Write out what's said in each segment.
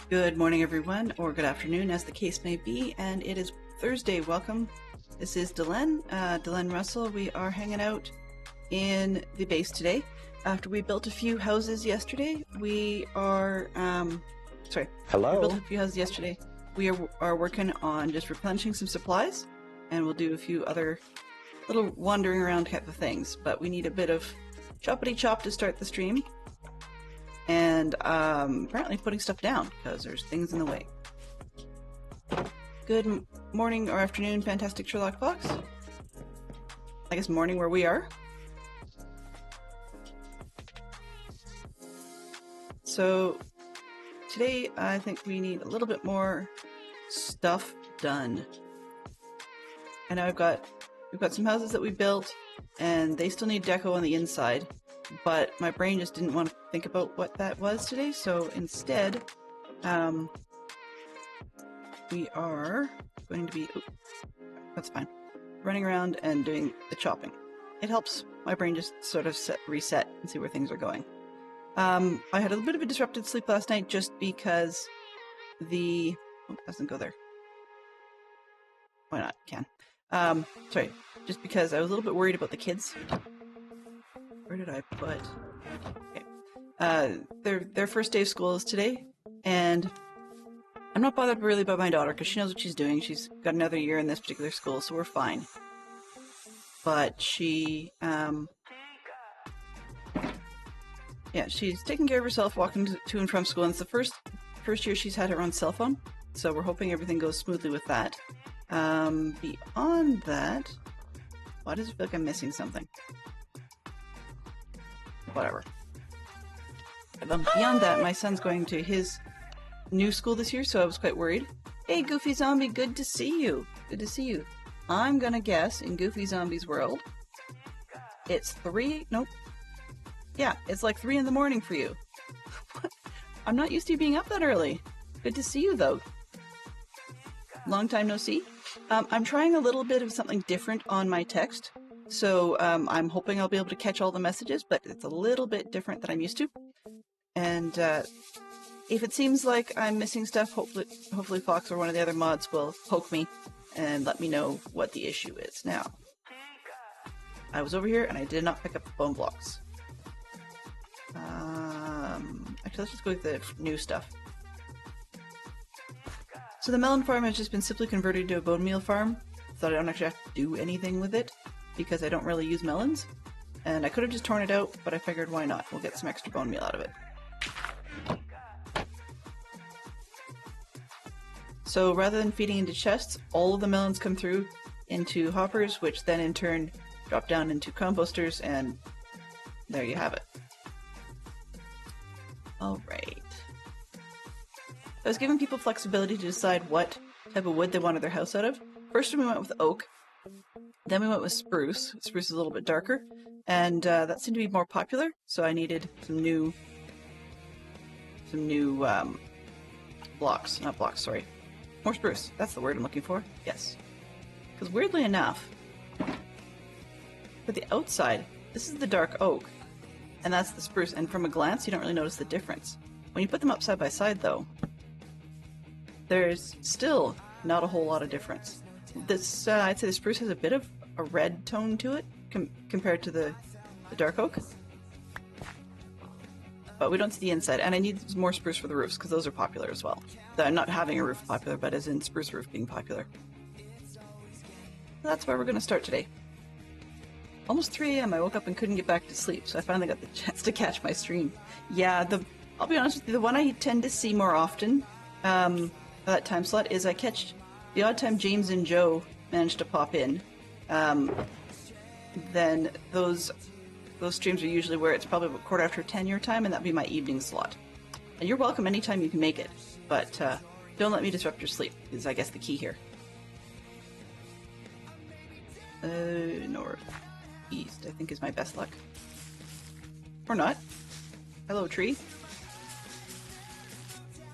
Good morning, everyone, or good afternoon, as the case may be, and it is Thursday. Welcome. This is Dylan Russell. We are hanging out in the base today. After we built a few houses yesterday, we are, Hello. We built a few houses yesterday. We are working on just replenishing some supplies, and we'll do a few other little wandering around type of things, but we need a bit of choppity chop to start the stream. And apparently putting stuff down because there's things in the way. Good morning or afternoon, Fantastic Sherlock Fox. I guess morning where we are. So today I think we need a little bit more stuff done. I know we've got some houses that we built and they still need deco on the inside. But my brain just didn't want to think about what that was today, so instead, we are going to be, that's fine, running around and doing the chopping. It helps my brain just sort of reset and see where things are going. I had a little bit of a disrupted sleep last night just because it doesn't go there. Why not? Can. Just because I was a little bit worried about the kids. Where did I put? Okay. Their first day of school is today, and I'm not bothered really by my daughter because she knows what she's doing. She's got another year in this particular school, so we're fine. But she, she's taking care of herself, walking to and from school, and it's the first year she's had her own cell phone, so we're hoping everything goes smoothly with that. Beyond that, why does it feel like I'm missing something? Whatever. Beyond that, my son's going to his new school this year, so I was quite worried. Hey, Goofy Zombie, good to see you. Good to see you. I'm gonna guess, in Goofy Zombie's world, it's it's like 3 in the morning for you. I'm not used to you being up that early. Good to see you, though. Long time no see. I'm trying a little bit of something different on my text. So I'm hoping I'll be able to catch all the messages, but it's a little bit different than I'm used to. And if it seems like I'm missing stuff, hopefully Fox or one of the other mods will poke me and let me know what the issue is. Now, I was over here and I did not pick up the bone blocks. Actually, let's just go with the new stuff. So the melon farm has just been simply converted to a bone meal farm, so I don't actually have to do anything with it, because I don't really use melons, and I could have just torn it out, but I figured why not? We'll get some extra bone meal out of it. So rather than feeding into chests, all of the melons come through into hoppers, which then in turn drop down into composters, and there you have it. Alright. I was giving people flexibility to decide what type of wood they wanted their house out of. First we went with oak. Then we went with spruce. Spruce is a little bit darker, and that seemed to be more popular, so I needed some new blocks. Not blocks, sorry. More spruce. That's the word I'm looking for. Yes. Because weirdly enough, for the outside, this is the dark oak, and that's the spruce, and from a glance, you don't really notice the difference. When you put them up side by side, though, there's still not a whole lot of difference. This, I'd say the spruce has a bit of a red tone to it compared to the dark oak. But we don't see the inside, and I need more spruce for the roofs, because those are popular as well. Not having a roof popular, but as in spruce roof being popular. So that's where we're going to start today. Almost 3 a.m. I woke up and couldn't get back to sleep, so I finally got the chance to catch my stream. Yeah, I'll be honest with you, the one I tend to see more often, that time slot, is I catch the odd time James and Joe manage to pop in. Then those streams are usually where it's probably about 10:15 your time, and that'd be my evening slot. And you're welcome anytime you can make it, but don't let me disrupt your sleep, is I guess the key here. North, east, I think is my best luck. Or not. Hello, tree.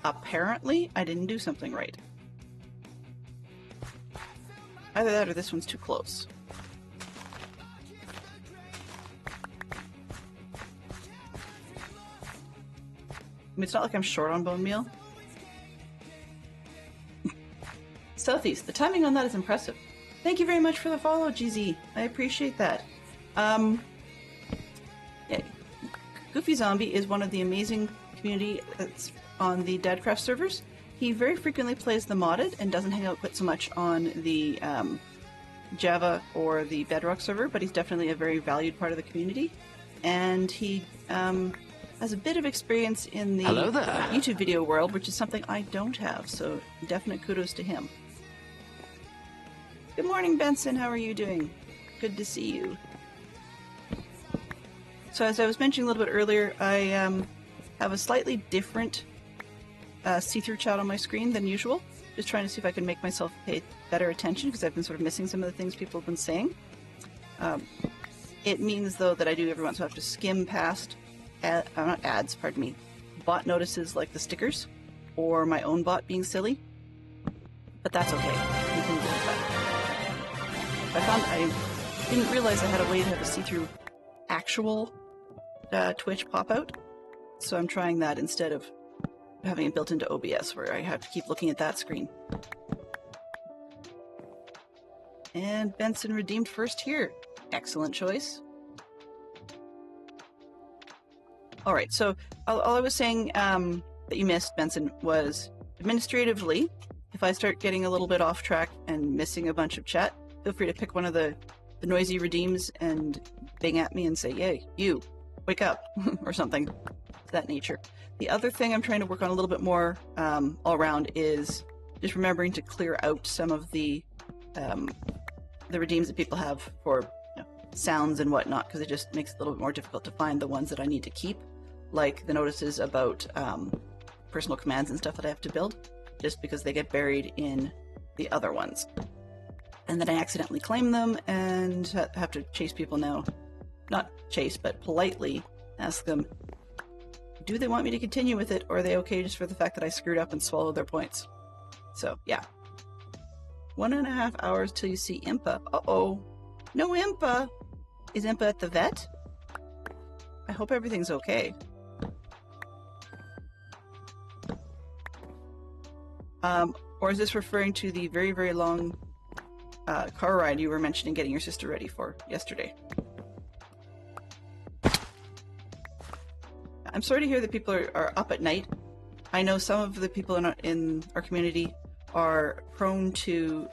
Apparently, I didn't do something right. Either that or this one's too close. I mean, it's not like I'm short on bone meal, Southeast. The timing on that is impressive. Thank you very much for the follow, GZ. I appreciate that. Yeah, Goofy Zombie is one of the amazing community that's on the Dadcraft servers. He very frequently plays the modded and doesn't hang out quite so much on the Java or the Bedrock server, but he's definitely a very valued part of the community. And he has a bit of experience in the YouTube video world, which is something I don't have, so definite kudos to him. Good morning, Benson. How are you doing? Good to see you. So as I was mentioning a little bit earlier, I have a slightly different see-through chat on my screen than usual. Just trying to see if I can make myself pay better attention, because I've been sort of missing some of the things people have been saying. It means, though, that I do every once in a while have to skim past, not ads, pardon me, bot notices like the stickers, or my own bot being silly. But that's okay. We can deal with that. I didn't realize I had a way to have a see-through actual Twitch pop-out, so I'm trying that instead of having it built into OBS, where I have to keep looking at that screen. And Benson redeemed first here. Excellent choice. Alright, so all I was saying that you missed, Benson, was administratively, if I start getting a little bit off track and missing a bunch of chat, feel free to pick one of the noisy redeems and bing at me and say, "Yay, you, wake up," or something of that nature. The other thing I'm trying to work on a little bit more all around is just remembering to clear out some of the redeems that people have for sounds and whatnot, because it just makes it a little bit more difficult to find the ones that I need to keep, like the notices about personal commands and stuff that I have to build, just because they get buried in the other ones. And then I accidentally claim them and have to chase people now. Not chase, but politely ask them, do they want me to continue with it, or are they okay just for the fact that I screwed up and swallowed their points? So, yeah. 1.5 hours till you see Impa. Uh-oh. No Impa! Is Impa at the vet? I hope everything's okay. Or is this referring to the very, very long car ride you were mentioning getting your sister ready for yesterday? I'm sorry to hear that people are up at night. I know some of the people in our community are prone to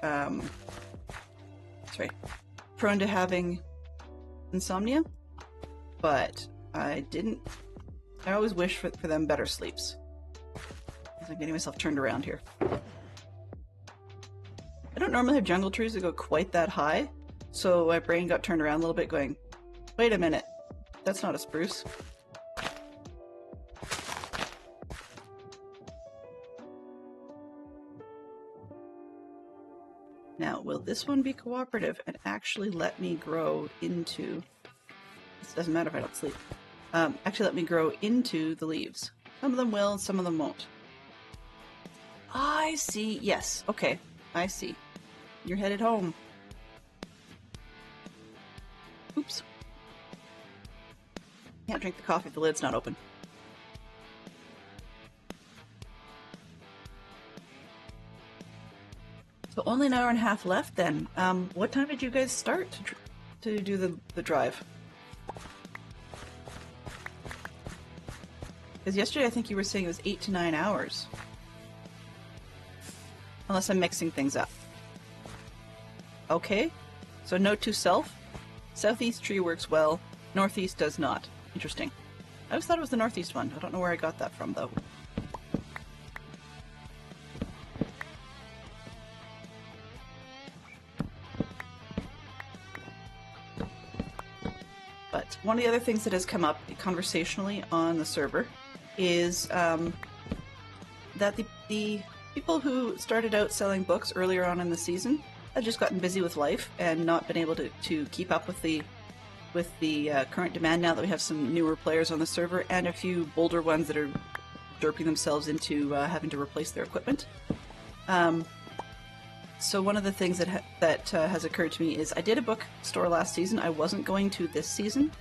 having insomnia, but I always wish for them better sleeps. I'm getting myself turned around here. I don't normally have jungle trees that go quite that high, so my brain got turned around a little bit going, wait a minute, that's not a spruce. Now, will this one be cooperative and actually let me grow into... This doesn't matter if I don't sleep. Actually let me grow into the leaves. Some of them will, some of them won't. I see. Yes. Okay. I see. You're headed home. Oops. Can't drink the coffee if the lid's not open. So only an hour and a half left then. What time did you guys start to do the drive? Because yesterday I think you were saying it was 8 to 9 hours. Unless I'm mixing things up. Okay. So note to self. Southeast tree works well. Northeast does not. Interesting. I always thought it was the northeast one. I don't know where I got that from though. But one of the other things that has come up conversationally on the server is that the people who started out selling books earlier on in the season have just gotten busy with life and not been able to keep up with the current demand now that we have some newer players on the server and a few bolder ones that are derping themselves into having to replace their equipment. So one of the things that has occurred to me is I did a bookstore last season. I wasn't going to this season.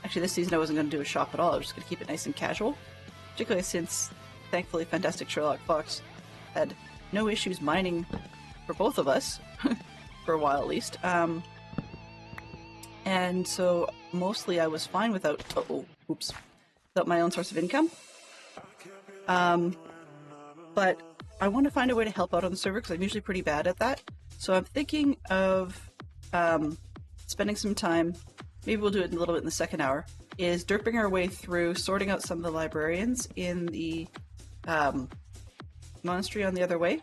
Actually, this season I wasn't going to do a shop at all. I was just going to keep it nice and casual, particularly since, thankfully, Fantastic Sherlock Fox had no issues mining for both of us, for a while at least. And so mostly I was fine without, without my own source of income. But I want to find a way to help out on the server because I'm usually pretty bad at that. So I'm thinking of spending some time, maybe we'll do it a little bit in the second hour, is derping our way through sorting out some of the librarians in the monastery on the other way.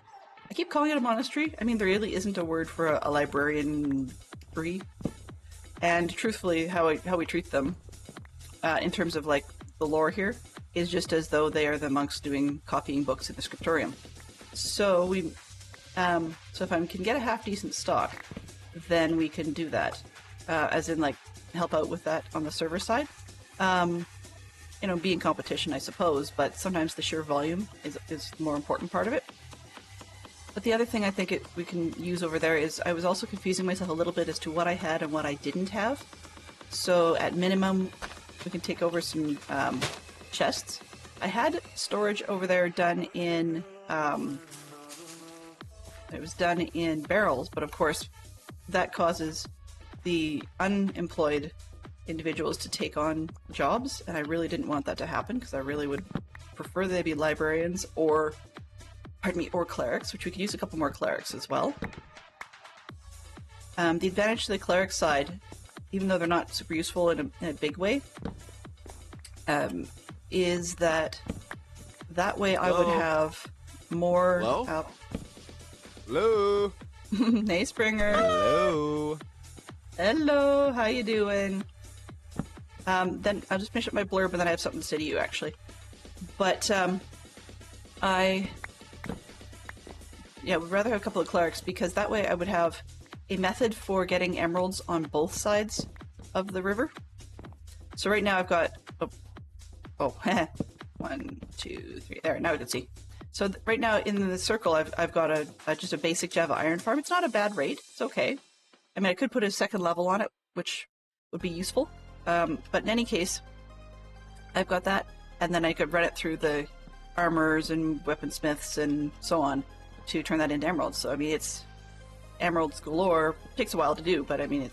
I keep calling it a monastery. I mean, there really isn't a word for a librarian free. And truthfully, how we treat them, in terms of like the lore here, is just as though they are the monks copying books in the scriptorium. So so if I can get a half decent stock, then we can do that, as in like help out with that on the server side. Be in competition, I suppose, but sometimes the sheer volume is the more important part of it. But the other thing I think we can use over there is I was also confusing myself a little bit as to what I had and what I didn't have. So at minimum, we can take over some chests. I had storage over there done in it was done in barrels, but of course that causes the unemployed individuals to take on jobs, and I really didn't want that to happen because I really would prefer they be librarians or clerics, which we could use a couple more clerics as well. The advantage to the cleric side, even though they're not super useful in a big way, is that way I would have more... Hello? Hello? Hey, Springer. Hello? Hello, how you doing? Then I'll just finish up my blurb and then I have something to say to you, actually. But, would rather have a couple of clerics because that way I would have a method for getting emeralds on both sides of the river. So right now I've got... 1, 2, 3... There, now we can see. So right now in the circle I've got just a basic Java iron farm. It's not a bad rate. It's okay. I mean, I could put a second level on it, which would be useful. But in any case, I've got that, and then I could run it through the armors and weaponsmiths and so on to turn that into emeralds. So I mean, it's emeralds galore. It takes a while to do, but I mean,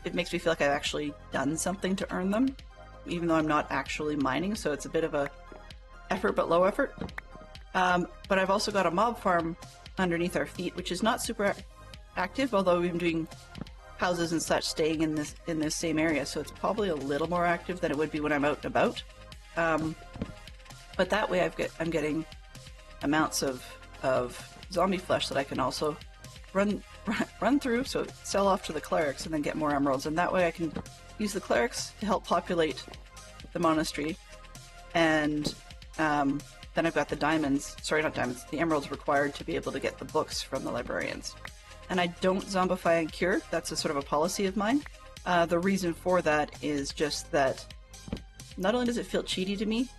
it makes me feel like I've actually done something to earn them, even though I'm not actually mining. So it's a bit of a effort, but low effort. But I've also got a mob farm underneath our feet, which is not super active, although we've been doing houses and such staying in this same area, so it's probably a little more active than it would be when I'm out and about. But that way I'm getting amounts of zombie flesh that I can also run through, so sell off to the clerics and then get more emeralds, and that way I can use the clerics to help populate the monastery, and then I've got the the emeralds required to be able to get the books from the librarians. And I don't zombify and cure. That's a sort of a policy of mine. The reason for that is just that not only does it feel cheaty to me,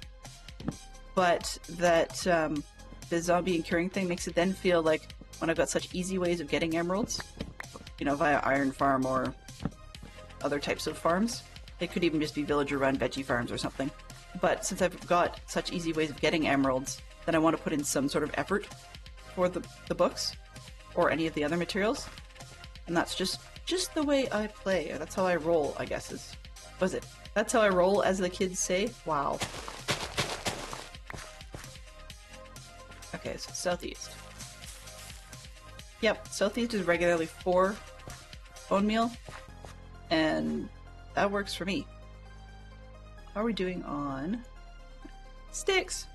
but that the zombie and curing thing makes it then feel like when I've got such easy ways of getting emeralds, via iron farm or other types of farms. It could even just be villager-run veggie farms or something. But since I've got such easy ways of getting emeralds, then I want to put in some sort of effort for the books or any of the other materials. And that's just the way I play. Or that's how I roll, I guess that's how I roll, as the kids say. Wow. Okay, so southeast. Yep, southeast is regularly 4 bone meal, and that works for me. How are we doing on sticks?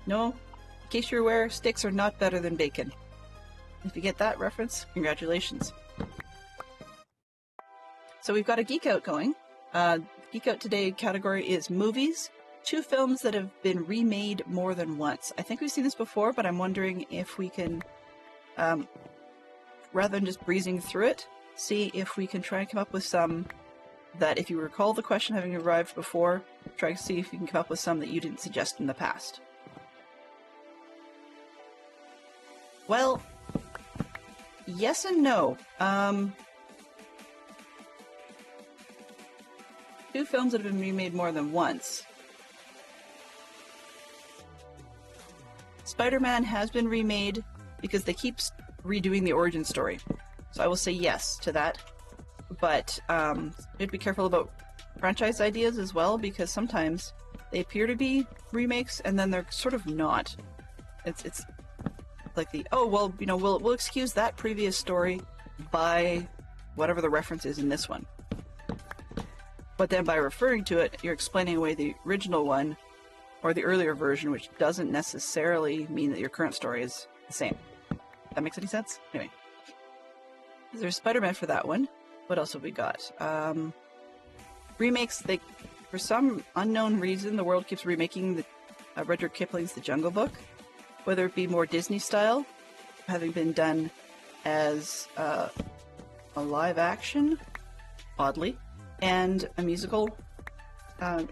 No, in case you're aware, sticks are not better than bacon. If you get that reference, congratulations. So we've got a Geek Out going. Geek Out today category is movies. 2 films that have been remade more than once. I think we've seen this before, but I'm wondering if we can, rather than just breezing through it, see if we can try and come up with some that, if you recall the question having arrived before, try to see if you can come up with some that you didn't suggest in the past. Well, yes and no. 2 films that have been remade more than once. Spider-Man has been remade because they keep redoing the origin story. So I will say yes to that. But you have to be careful about franchise ideas as well, because sometimes they appear to be remakes and then they're sort of not. It's like we'll excuse that previous story by whatever the reference is in this one. But then by referring to it, you're explaining away the original one or the earlier version, which doesn't necessarily mean that your current story is the same. That makes any sense? Anyway. There's Spider-Man for that one. What else have we got? Remakes, for some unknown reason, the world keeps remaking Rudyard Kipling's The Jungle Book, whether it be more Disney style, having been done as a live action, oddly, and a musical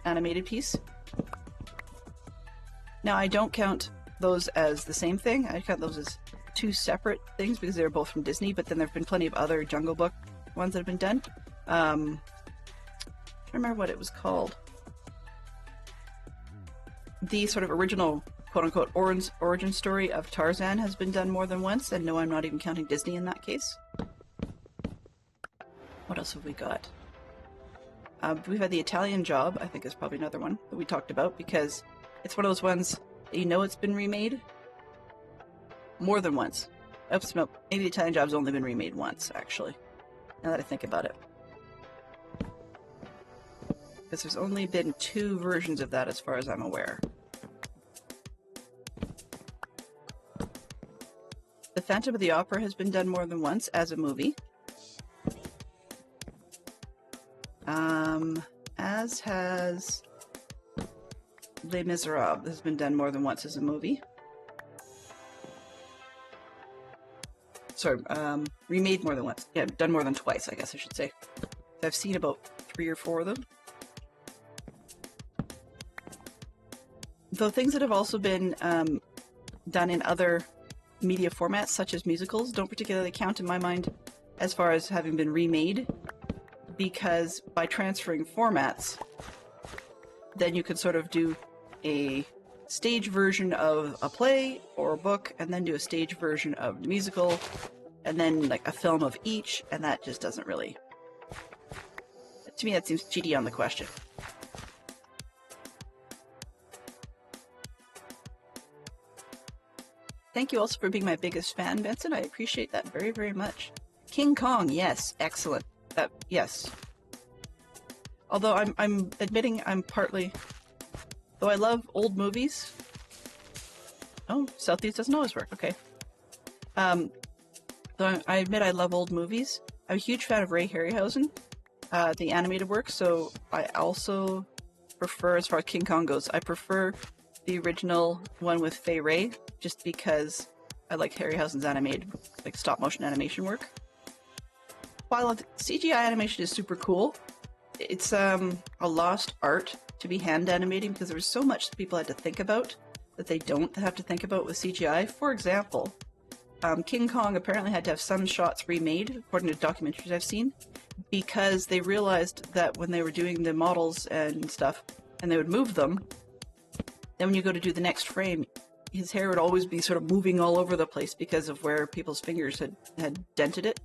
animated piece. Now, I don't count those as the same thing. I count those as two separate things because they're both from Disney, but then there have been plenty of other Jungle Book ones that have been done. I don't remember what it was called. The sort of original, quote-unquote, origin story of Tarzan has been done more than once, and no, I'm not even counting Disney in that case. What else have we got? We've had The Italian Job, I think is probably another one that we talked about, because it's one of those ones that you know it's been remade more than once. Oops, no, maybe The Italian Job's only been remade once, actually, now that I think about it. Because there's only been 2 versions of that as far as I'm aware. The Phantom of the Opera has been done more than once as a movie. As has Les Miserables has been done more than once as a movie. Sorry, remade more than once. Yeah, done more than twice, I guess I should say. I've seen about 3 or 4 of them. Though things that have also been done in other media formats, such as musicals, don't particularly count in my mind as far as having been remade, because by transferring formats, then you could sort of do a stage version of a play or a book, and then do a stage version of the musical, and then like a film of each, and that just doesn't really... To me, that seems cheaty on the question. Thank you also for being my biggest fan, Vincent. I appreciate that very, very much. King Kong, yes, excellent. Yes. Although I'm admitting I'm partly... Though I love old movies... Oh, Southeast doesn't always work, okay. Though I admit I love old movies, I'm a huge fan of Ray Harryhausen, the animated work, so I also prefer, as far as King Kong goes, I prefer the original one with Fay Wray, just because I like Harryhausen's animated, like stop-motion animation work. While CGI animation is super cool, it's a lost art to be hand animating because there was so much that people had to think about that they don't have to think about with CGI. For example, King Kong apparently had to have some shots remade, according to documentaries I've seen, because they realized that when they were doing the models and stuff, and they would move them, then when you go to do the next frame, his hair would always be sort of moving all over the place because of where people's fingers had dented it.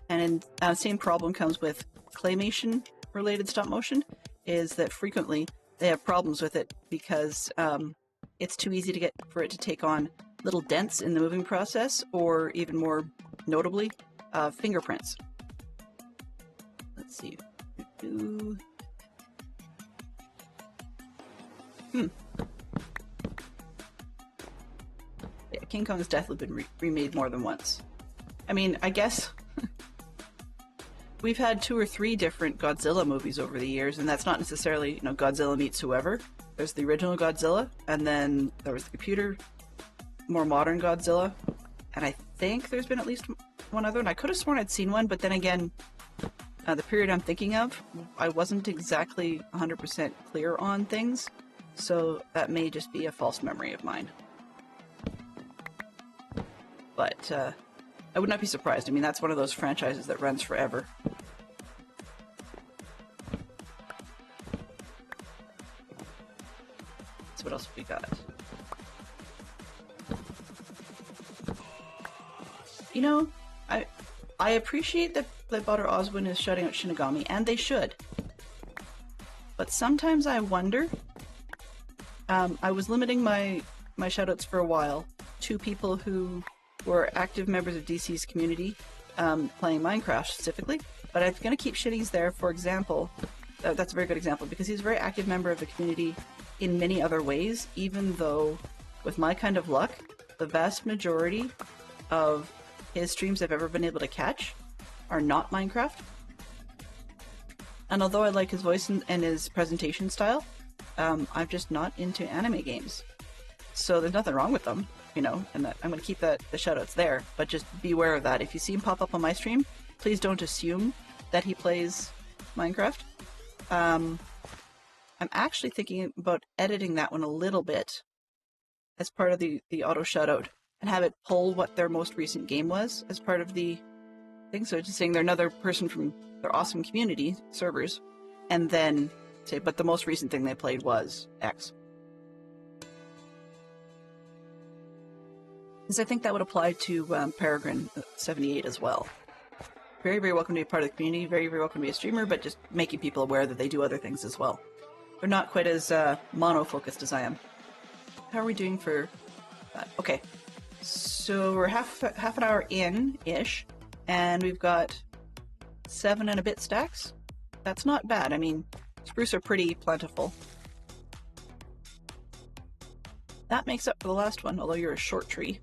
And the same problem comes with claymation-related stop-motion, is that frequently they have problems with it because it's too easy for it to take on little dents in the moving process, or even more notably, fingerprints. Let's see. Yeah, King Kong has definitely been remade more than once. I mean, I guess we've had 2 or 3 different Godzilla movies over the years, and that's not necessarily, Godzilla meets whoever. There's the original Godzilla, and then there was the computer, more modern Godzilla, and I think there's been at least one other, and I could have sworn I'd seen one, but then again, the period I'm thinking of, I wasn't exactly 100% clear on things, so that may just be a false memory of mine. But I would not be surprised. I mean, that's one of those franchises that runs forever. So what else have we got? you know, I appreciate that Butter Oswin is shouting out Shinigami, and they should. But sometimes I wonder. I was limiting my shoutouts for a while to people who were active members of DC's community, playing Minecraft specifically. But I'm going to keep Shitties there, for example. That's a very good example, because he's a very active member of the community in many other ways, even though, with my kind of luck, the vast majority of his streams I've ever been able to catch are not Minecraft. And although I like his voice and his presentation style, I'm just not into anime games. So there's nothing wrong with them, you know, and that, I'm going to keep the shoutouts there, but just be aware of that. If you see him pop up on my stream, please don't assume that he plays Minecraft. I'm actually thinking about editing that one a little bit as part of the auto shoutout, and have it pull what their most recent game was as part of the thing. So just saying they're another person from their awesome community servers, and then say, but the most recent thing they played was X. Because I think that would apply to Peregrine 78 as well. Very, very welcome to be part of the community, very, very welcome to be a streamer, but just making people aware that they do other things as well. They're not quite as mono-focused as I am. How are we doing for that? Okay, so we're half an hour in-ish, and we've got 7 and a bit stacks. That's not bad. I mean, spruce are pretty plentiful. That makes up for the last one, although you're a short tree.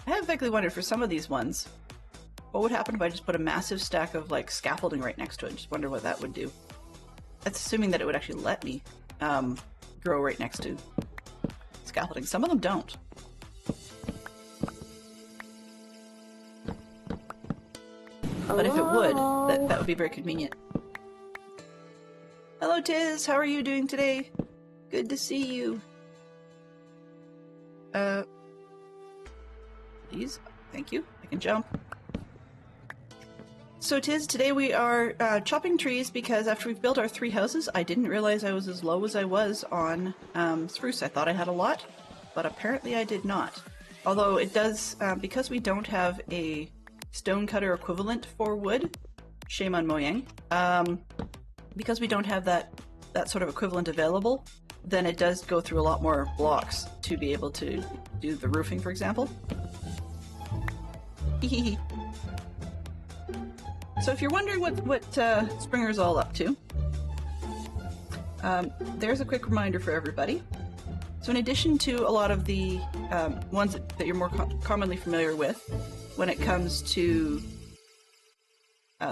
I have vaguely wondered for some of these ones, what would happen if I just put a massive stack of like scaffolding right next to it? Just wonder what that would do. That's assuming that it would actually let me grow right next to scaffolding. Some of them don't. But if it would, that would be very convenient. Hello Tiz, how are you doing today? Good to see you. Please, thank you. I can jump. So Tiz, today we are chopping trees because after we've built our 3 houses, I didn't realize I was as low as I was on spruce. I thought I had a lot, but apparently I did not. Although it does, because we don't have a stonecutter equivalent for wood, shame on Mojang, because we don't have that sort of equivalent available, then it does go through a lot more blocks to be able to do the roofing, for example. So if you're wondering what Springer's all up to, there's a quick reminder for everybody. So in addition to a lot of the ones that you're more commonly familiar with, when it comes to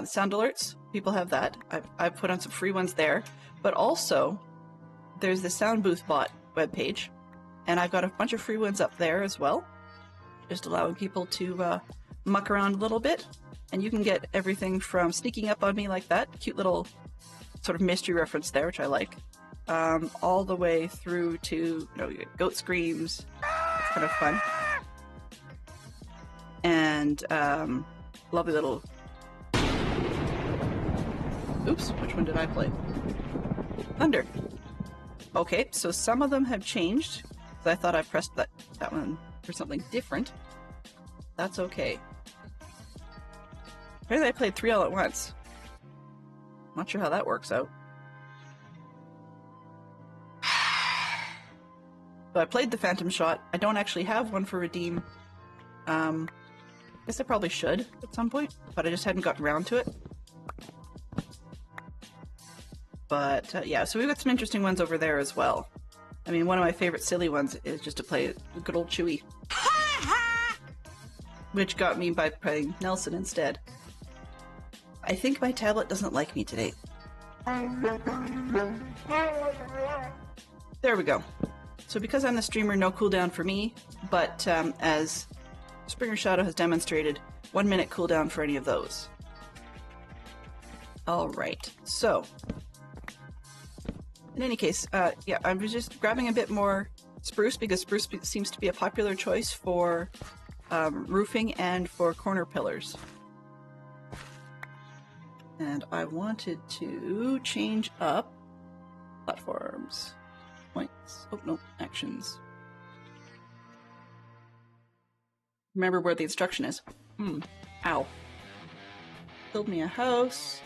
sound alerts, people have that. I've put on some free ones there, but also there's the Sound Booth Bot webpage, and I've got a bunch of free ones up there as well, just allowing people to muck around a little bit. And you can get everything from sneaking up on me like that, cute little sort of mystery reference there, which I like, all the way through to, you know, goat screams. It's kind of fun. And lovely little... Oops, which one did I play? Thunder. Okay, so some of them have changed. So I thought I pressed that one for something different. That's okay. Apparently I played 3 all at once. Not sure how that works out. So I played the Phantom Shot. I don't actually have one for Redeem. Guess I probably should at some point, but I just hadn't gotten around to it. But yeah, so we've got some interesting ones over there as well. I mean, one of my favorite silly ones is just to play good old Chewy. Which got me by playing Nelson instead. I think my tablet doesn't like me today. There we go. So because I'm the streamer, no cooldown for me, but as Springer Shadow has demonstrated, 1 minute cooldown for any of those. Alright, so in any case, yeah, I was just grabbing a bit more spruce because spruce seems to be a popular choice for roofing and for corner pillars. And I wanted to change up platforms, points, oh no, actions. remember where the instruction is. Ow. Build me a house.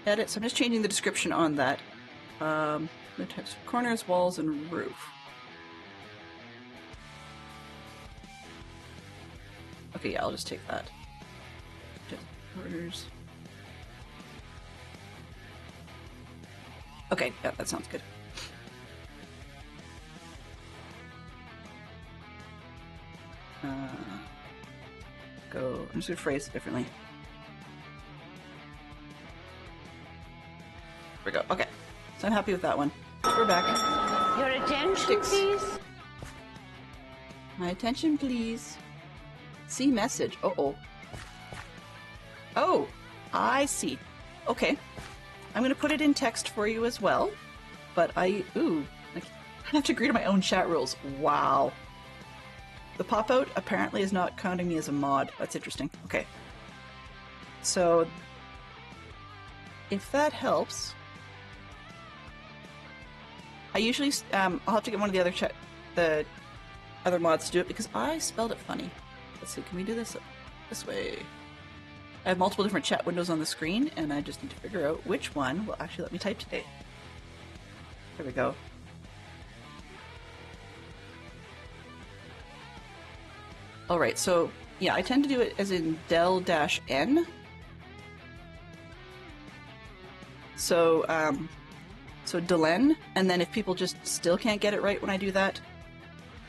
Edit. So I'm just changing the description on that. The text: corners, walls, and roof. Okay, yeah, I'll just take that. Just corners. Okay, yeah, that sounds good. I'm just gonna phrase it differently. There we go. Okay, so I'm happy with that one. We're back. Your attention, Sticks. please. My attention, please. See message. Uh-oh. Oh, I see. Okay. I'm going to put it in text for you as well. But I have to agree to my own chat rules. Wow. The pop-out apparently is not counting me as a mod. That's interesting. Okay. So, if that helps... I usually... I'll have to get one of the other mods to do it because I spelled it funny. Let's see, can we do this way? I have multiple different chat windows on the screen, and I just need to figure out which one will actually let me type today. There we go. Alright, so, yeah, I tend to do it as in del-n. So, so Delen, and then if people just still can't get it right when I do that,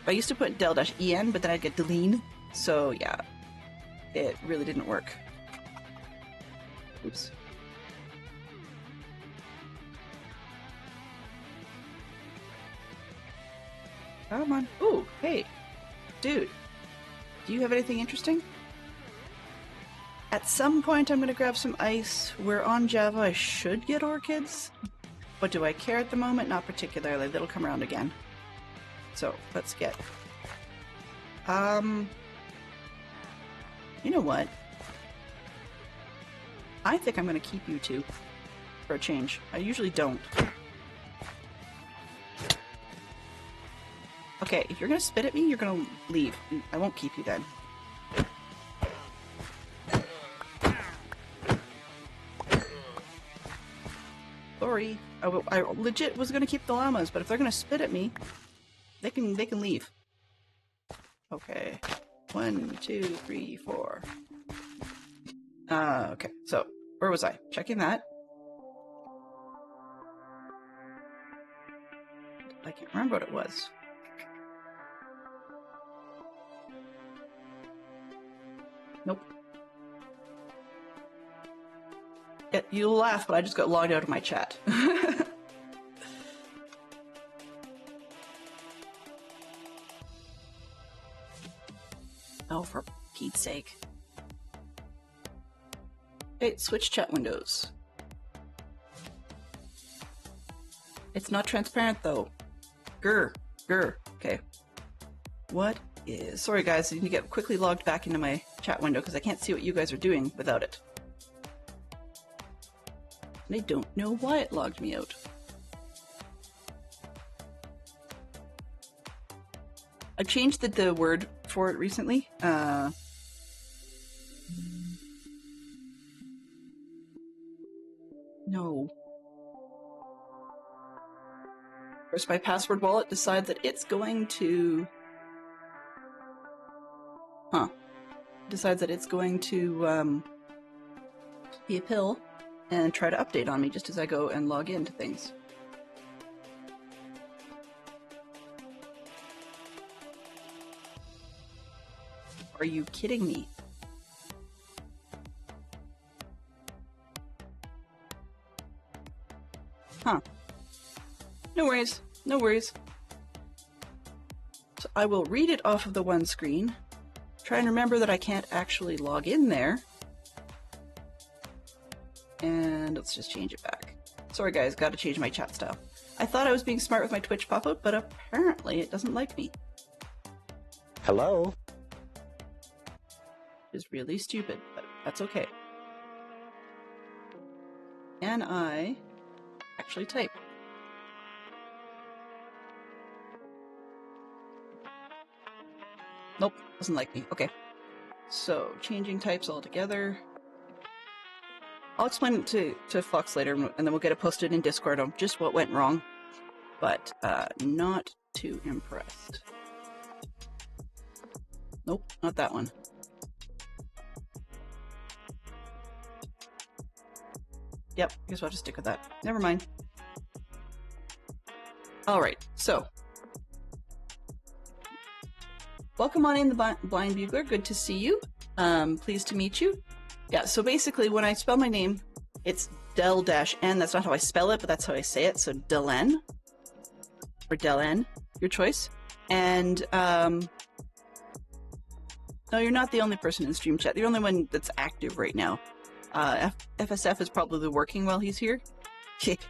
I used to put del-en, but then I'd get Deline. So, yeah, it really didn't work. Oops. Come on. Ooh, hey. Dude, do you have anything interesting? At some point I'm going to grab some ice. Where on Java I should get orchids. But do I care at the moment? Not particularly. That'll come around again. So, let's get... You know what? I think I'm going to keep you two for a change. I usually don't. Okay, if you're going to spit at me, you're going to leave. I won't keep you then. Sorry. I legit was going to keep the llamas, but if they're going to spit at me, they can leave. Okay. 1, 2, 3, 4. Okay, so, where was I? Checking that. I can't remember what it was. Nope. Yeah, you'll laugh, but I just got logged out of my chat. Oh, for Pete's sake. Okay, switch chat windows. It's not transparent, though. Grr. Okay. What is... Sorry, guys, I need to get quickly logged back into my chat window because I can't see what you guys are doing without it. And I don't know why it logged me out. I changed the word for it recently. No. Of course, my password wallet decides that it's going to... Decides that it's going to, be a pill and try to update on me just as I go and log into things. Are you kidding me? Huh. No worries. No worries. So I will read it off of the one screen. Try and remember that I can't actually log in there. And let's just change it back. Sorry guys, gotta change my chat style. I thought I was being smart with my Twitch pop-up, but apparently it doesn't like me. Hello? It's really stupid, but that's okay. Can I actually type? Nope, doesn't like me. Okay. So, changing types altogether. I'll explain it to Fox later, and then we'll get it posted in Discord on just what went wrong. But, not too impressed. Nope, not that one. Yep, guess we'll have to stick with that. Never mind. Alright, so. Welcome on in, the Blind Bugler. Good to see you. Pleased to meet you. Yeah, so basically when I spell my name, it's Del-N. That's not how I spell it, but that's how I say it. So Del-N. Or Del-N, your choice. And, no, you're not the only person in Stream Chat. The only one that's active right now. FSF is probably working while he's here.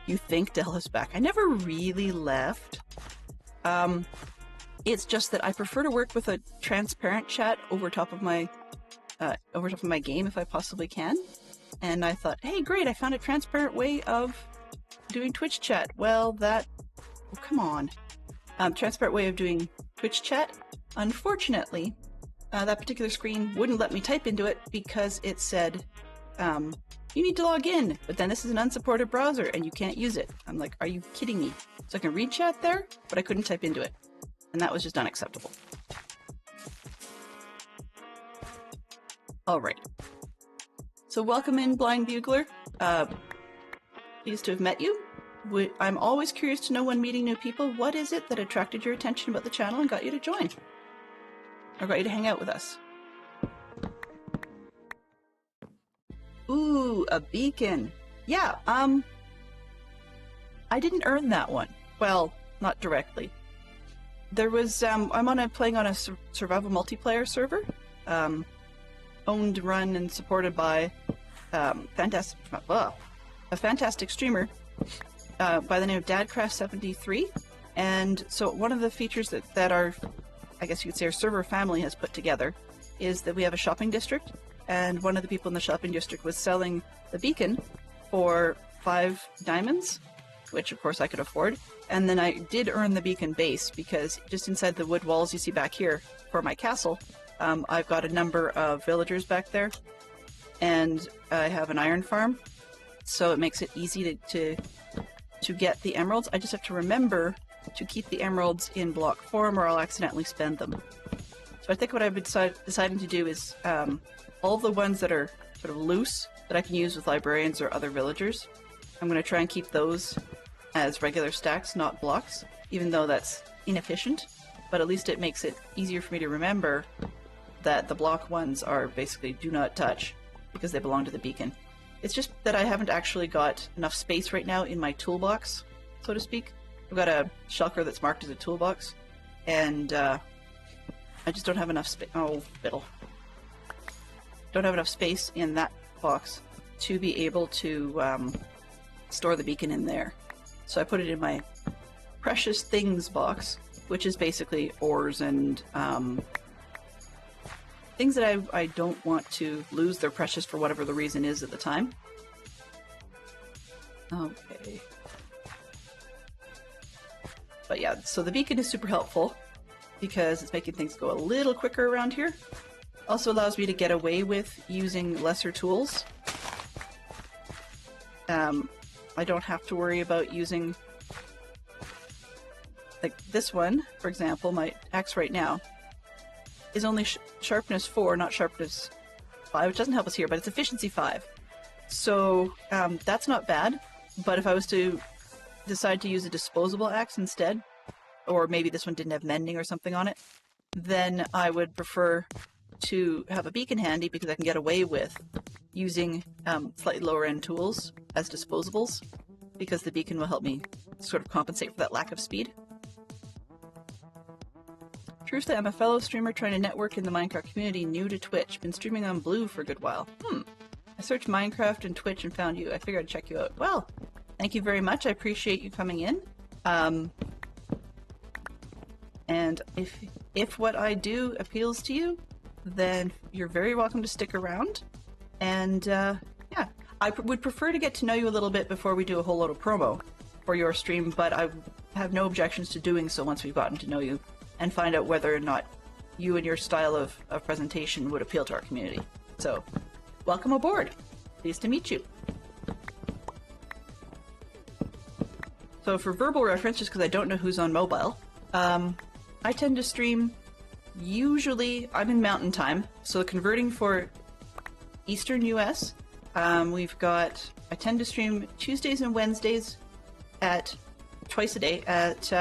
You think Del is back. I never really left. It's just that I prefer to work with a transparent chat over top of my game if I possibly can. And I thought, hey, great, I found a transparent way of doing Twitch chat. Well, oh, come on. Transparent way of doing Twitch chat. Unfortunately, that particular screen wouldn't let me type into it because it said, you need to log in, but then this is an unsupported browser and you can't use it. I'm like, are you kidding me? So I can read chat there, but I couldn't type into it. And that was just unacceptable. Alright. So welcome in, Blind Bugler. Pleased to have met you. I'm always curious to know when meeting new people, what is it that attracted your attention about the channel and got you to join? Or got you to hang out with us? Ooh, a beacon. Yeah, I didn't earn that one. Well, not directly. There was, I'm playing on a survival multiplayer server, owned, run, and supported by a fantastic streamer by the name of Dadcraft73. And so one of the features that our, I guess you could say our server family has put together is that we have a shopping district. And one of the people in the shopping district was selling the beacon for 5 diamonds, which of course I could afford. And then I did earn the beacon base because just inside the wood walls you see back here for my castle, I've got a number of villagers back there, and I have an iron farm, so it makes it easy to get the emeralds. I just have to remember to keep the emeralds in block form or I'll accidentally spend them. So I think what I've been deciding to do is all the ones that are sort of loose that I can use with librarians or other villagers, I'm going to try and keep those as regular stacks, not blocks, even though that's inefficient, but at least it makes it easier for me to remember that the block ones are basically do not touch because they belong to the beacon. It's just that I haven't actually got enough space right now in my toolbox, so to speak. I've got a shulker that's marked as a toolbox, and I just don't have enough space. Oh, fiddle. Don't have enough space in that box to be able to store the beacon in there. So I put it in my precious things box, which is basically ores and things that I don't want to lose. They're precious for whatever the reason is at the time. Okay. But yeah, so the beacon is super helpful because it's making things go a little quicker around here. Also allows me to get away with using lesser tools. I don't have to worry about using, like this one, for example, my axe right now is only sharpness 4, not sharpness 5, which doesn't help us here, but it's efficiency 5. So that's not bad, but if I was to decide to use a disposable axe instead, or maybe this one didn't have mending or something on it, then I would prefer to have a beacon handy because I can get away with using slightly lower end tools as disposables, because the beacon will help me sort of compensate for that lack of speed. Truth that I'm a fellow streamer trying to network in the Minecraft community, new to Twitch. Been streaming on Blue for a good while. I searched Minecraft and Twitch and found you. I figured I'd check you out. Well, thank you very much. I appreciate you coming in. And if what I do appeals to you, then you're very welcome to stick around. And yeah, I would prefer to get to know you a little bit before we do a whole load of promo for your stream, but I have no objections to doing so once we've gotten to know you and find out whether or not you and your style of presentation would appeal to our community. So, welcome aboard. Pleased to meet you. So for verbal reference, just because I don't know who's on mobile, I tend to stream, usually, I'm in Mountain Time, so converting for Eastern US, I tend to stream Tuesdays and Wednesdays at twice a day at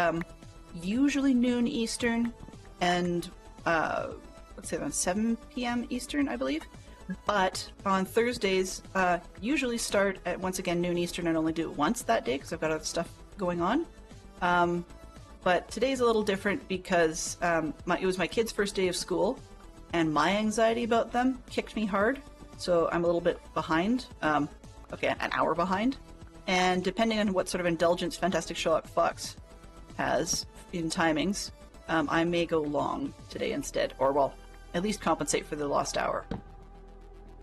usually noon Eastern and let's say around 7 p.m. Eastern, I believe. But on Thursdays, usually start at once again noon Eastern and only do it once that day because I've got other stuff going on. But today's a little different because it was my kids' first day of school, and my anxiety about them kicked me hard. So I'm a little bit behind. Okay, an hour behind. And depending on what sort of indulgence Fantastic Sherlock Fox has in timings, I may go long today instead, or well, at least compensate for the lost hour.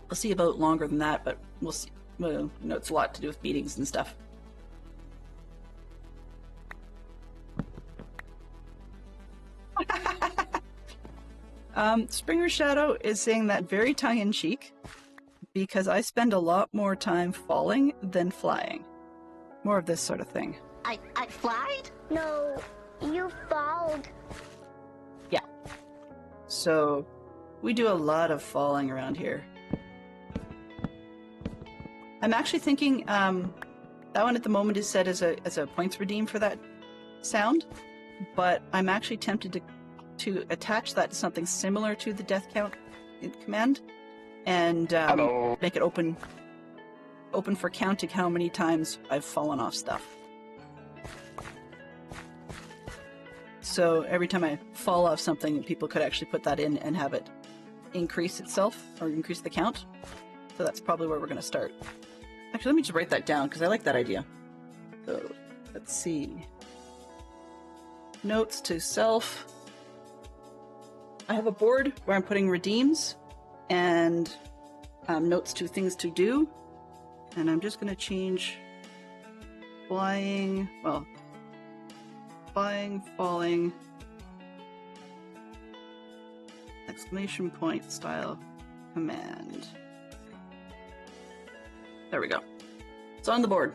We'll see about longer than that, but we'll see. Well, it's a lot to do with meetings and stuff. Springer Shadow is saying that very tongue-in-cheek because I spend a lot more time falling than flying. More of this sort of thing. I flied? No, you falled. Yeah. So, we do a lot of falling around here. I'm actually thinking that one at the moment is set as a points redeem for that sound, but I'm actually tempted to attach that to something similar to the death count command and make it open for counting how many times I've fallen off stuff. So every time I fall off something, people could actually put that in and have it increase itself or increase the count. So that's probably where we're going to start. Actually, let me just write that down because I like that idea. So let's see. Notes to self. I have a board where I'm putting redeems and notes to things to do. And I'm just going to change flying, falling, exclamation point style command. There we go. It's on the board.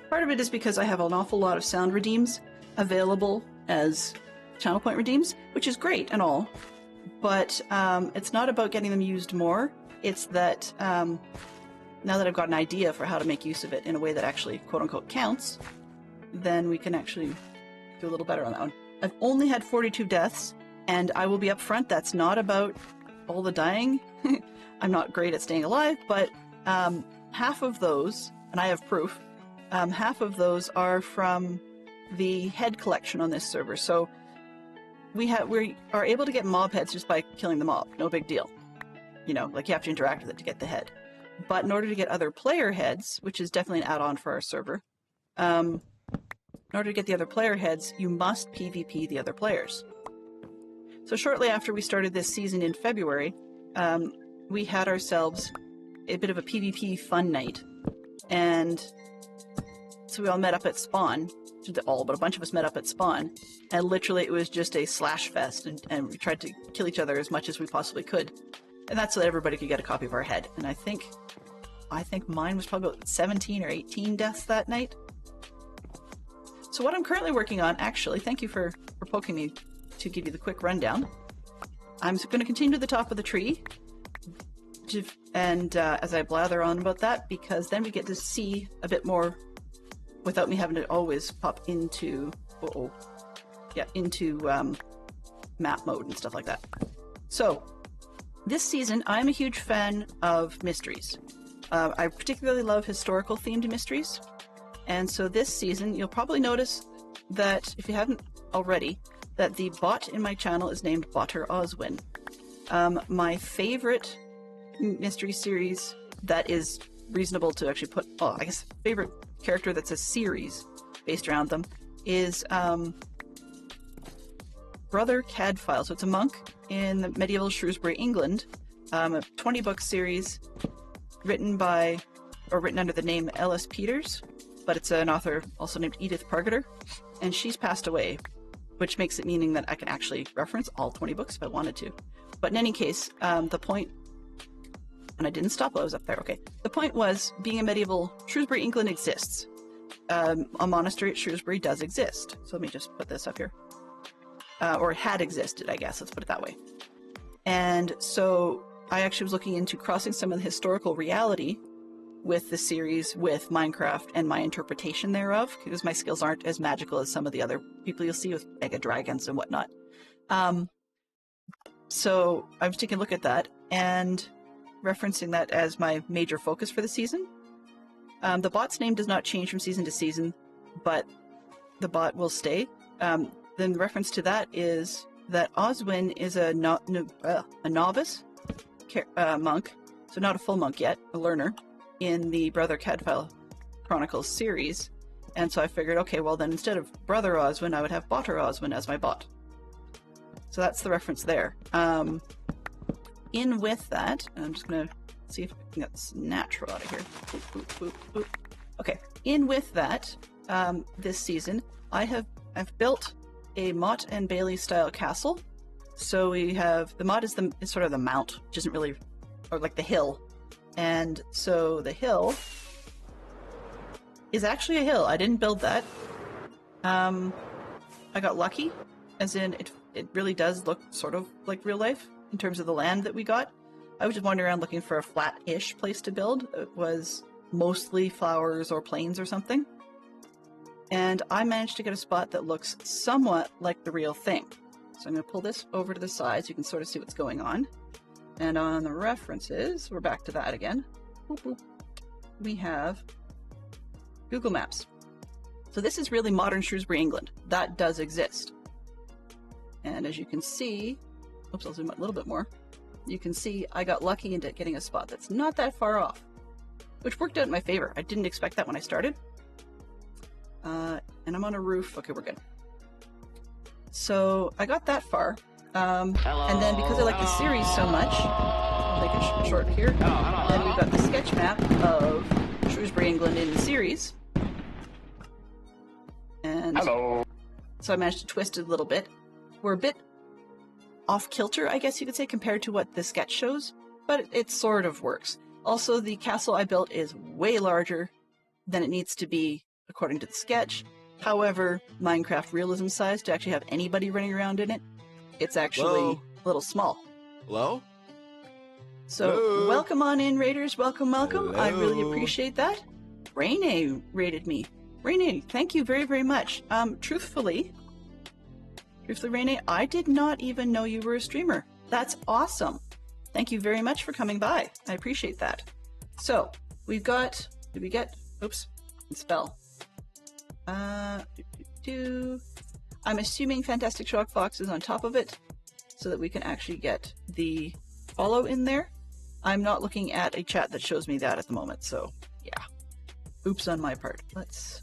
Part of it is because I have an awful lot of sound redeems available as channel point redeems, which is great and all, but it's not about getting them used more. It's that now that I've got an idea for how to make use of it in a way that actually quote-unquote counts, then we can actually do a little better on that one. I've only had 42 deaths, and I will be upfront, that's not about all the dying. I'm not great at staying alive, but half of those, and I have proof, half of those are from the head collection on this server. So we are able to get mob heads just by killing the mob. No big deal. You know, like you have to interact with it to get the head. But in order to get other player heads, which is definitely an add-on for our server, in order to get the other player heads, you must PvP the other players. So shortly after we started this season in February, we had ourselves a bit of a PvP fun night. And so we all met up at spawn. But a bunch of us met up at spawn. And literally it was just a slash fest. And we tried to kill each other as much as we possibly could. And that's so that everybody could get a copy of our head. And I think mine was probably about 17 or 18 deaths that night. So what I'm currently working on, actually, thank you for poking me to give you the quick rundown. I'm going to continue to the top of the tree. And as I blather on about that, because then we get to see a bit more without me having to always pop into, map mode and stuff like that. So, this season, I'm a huge fan of mysteries. I particularly love historical themed mysteries. And so this season, you'll probably notice that, if you haven't already, that the bot in my channel is named Botter Oswin. My favorite mystery series that is reasonable to actually put, favorite character that's a series based around them is Brother Cadfael. So it's a monk in the medieval Shrewsbury, England, a 20-book series written under the name Ellis Peters, but it's an author also named Edith Pargeter, and she's passed away. which makes it meaning that I can actually reference all 20 books if I wanted to. But in any case, the point, and I didn't stop while I was up there, okay. The point was, being a medieval, Shrewsbury, England exists. A monastery at Shrewsbury does exist. So let me just put this up here. Or it had existed, I guess, let's put it that way. And so I actually was looking into crossing some of the historical reality with the series, with Minecraft, and my interpretation thereof, because my skills aren't as magical as some of the other people you'll see with mega dragons and whatnot. So I was taking a look at that and referencing that as my major focus for the season. The bot's name does not change from season to season, but the bot will stay. Then the reference to that is that Oswin is a novice monk, so not a full monk yet, a learner, in the Brother Cadfael Chronicles series. And so I figured, okay, well then instead of Brother Oswin, I would have Botter Oswin as my bot. So that's the reference there. In with that, and I'm just going to see if I can get this natural out of here. Boop, boop, boop, boop. Okay, in with that, this season, I've built a Mott and Bailey style castle. So we have, the Mott is sort of the mount, which isn't really, or like the hill. And so the hill is actually a hill. I didn't build that. I got lucky, as in it really does look sort of like real life in terms of the land that we got. I was just wandering around looking for a flat-ish place to build. It was mostly flowers or plains or something. And I managed to get a spot that looks somewhat like the real thing. So I'm going to pull this over to the side so you can sort of see what's going on. And on the references, we're back to that again. Boop, boop. We have Google Maps. So this is really modern Shrewsbury, England. That does exist. And as you can see, oops, I'll zoom out a little bit more. You can see I got lucky into getting a spot that's not that far off, which worked out in my favor. I didn't expect that when I started. And I'm on a roof. Okay, we're good. So I got that far. And then because I like the series so much, I'll make it short here. Then we've got the sketch map of Shrewsbury, England in the series. And so I managed to twist it a little bit. We're a bit off kilter, I guess you could say, compared to what the sketch shows, but it sort of works. Also, the castle I built is way larger than it needs to be according to the sketch. However, Minecraft realism size, to actually have anybody running around in it, it's actually a little small. Hello? So, Hello? Welcome on in, Raiders. Welcome, welcome. Hello? I really appreciate that. Rene rated me. Rene, thank you very, very much. Truthfully, Rene, I did not even know you were a streamer. That's awesome. Thank you very much for coming by. I appreciate that. So, we've got, did we get, oops, spell. I'm assuming Fantastic Sherlock Fox is on top of it so that we can actually get the follow in there. I'm not looking at a chat that shows me that at the moment, so yeah. Oops on my part. Let's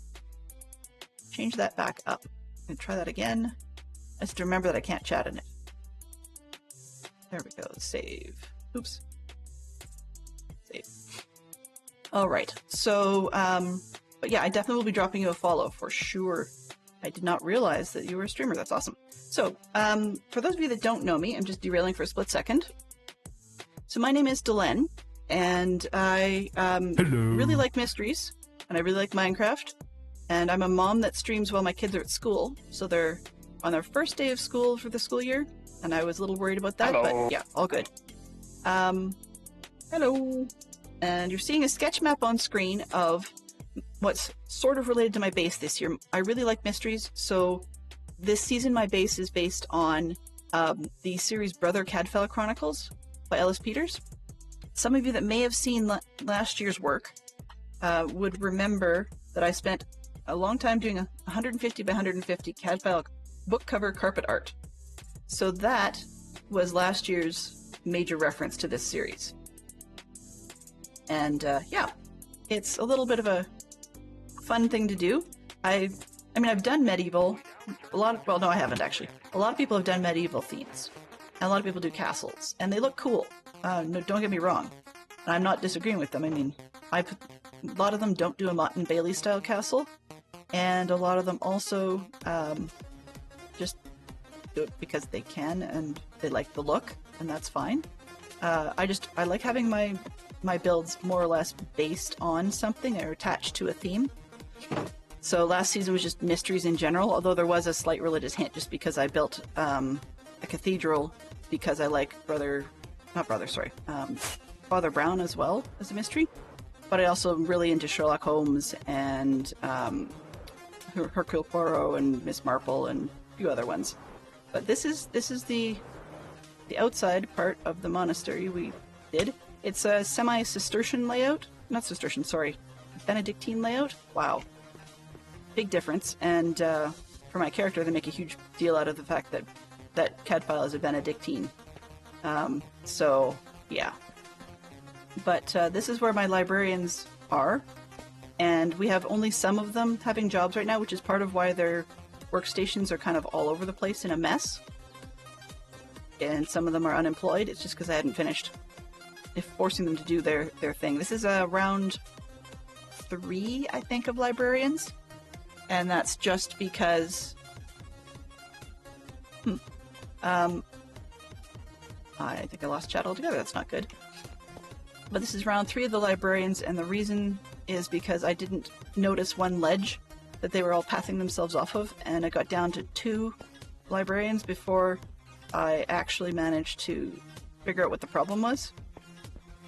change that back up and try that again. I have to remember that I can't chat in it. There we go. Save. Oops. Save. All right. So, but yeah, I definitely will be dropping you a follow for sure. I did not realize that you were a streamer. That's awesome. So, for those of you that don't know me, I'm just derailing for a split second. So my name is Delenn, and I really like mysteries, and I really like Minecraft, and I'm a mom that streams while my kids are at school. So they're on their first day of school for the school year, and I was a little worried about that, but yeah, all good. Hello. And you're seeing a sketch map on screen of what's sort of related to my base this year. I really like mysteries, so this season my base is based on the series Brother Cadfael Chronicles by Ellis Peters. Some of you that may have seen last year's work would remember that I spent a long time doing a 150 by 150 Cadfael book cover carpet art. So that was last year's major reference to this series. And yeah, it's a little bit of a fun thing to do. I mean, I've done medieval. Well, no, I haven't actually. A lot of people have done medieval themes. And a lot of people do castles, and they look cool. No, don't get me wrong. I'm not disagreeing with them. I mean, a lot of them don't do a Mott and Bailey style castle, and a lot of them also just do it because they can and they like the look, and that's fine. I like having my builds more or less based on something or attached to a theme. So last season was just mysteries in general, although there was a slight religious hint just because I built a cathedral because I like Father Brown as well as a mystery. But I also am really into Sherlock Holmes and Hercule Poirot and Miss Marple and a few other ones. But this is the outside part of the monastery we did. It's a semi-Cistercian layout. Not Cistercian, sorry. Benedictine layout. Wow. Big difference. And for my character, they make a huge deal out of the fact that Cadfile is a Benedictine. So, yeah. But this is where my librarians are. And we have only some of them having jobs right now, which is part of why their workstations are kind of all over the place in a mess. And some of them are unemployed. It's just because I hadn't finished forcing them to do their thing. This is round 3, I think, of librarians. And that's just because... I think I lost chat altogether. That's not good. But this is round 3 of the librarians, and the reason is because I didn't notice one ledge that they were all pathing themselves off of, and I got down to 2 librarians before I actually managed to figure out what the problem was.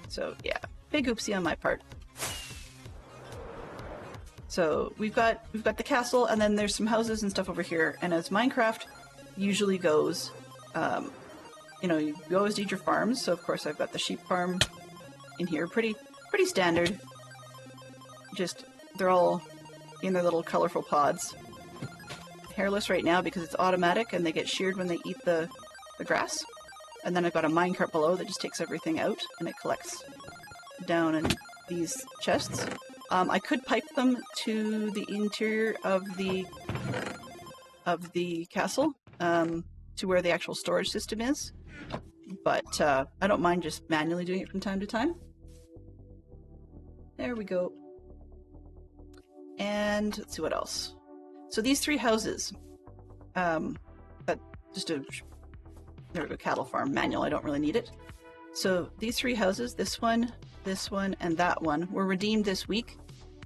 So yeah, big oopsie on my part. So we've got the castle, and then there's some houses and stuff over here, and as Minecraft usually goes, you always need your farms, so of course I've got the sheep farm in here, pretty standard. Just, they're all in their little colorful pods. Hairless right now because it's automatic and they get sheared when they eat the grass. And then I've got a minecart below that just takes everything out and it collects down in these chests. I could pipe them to the interior of the castle, to where the actual storage system is. But I don't mind just manually doing it from time to time. There we go. And let's see what else. So these 3 houses, there we go, cattle farm manual. I don't really need it. So these 3 houses, this one, and that one, were redeemed this week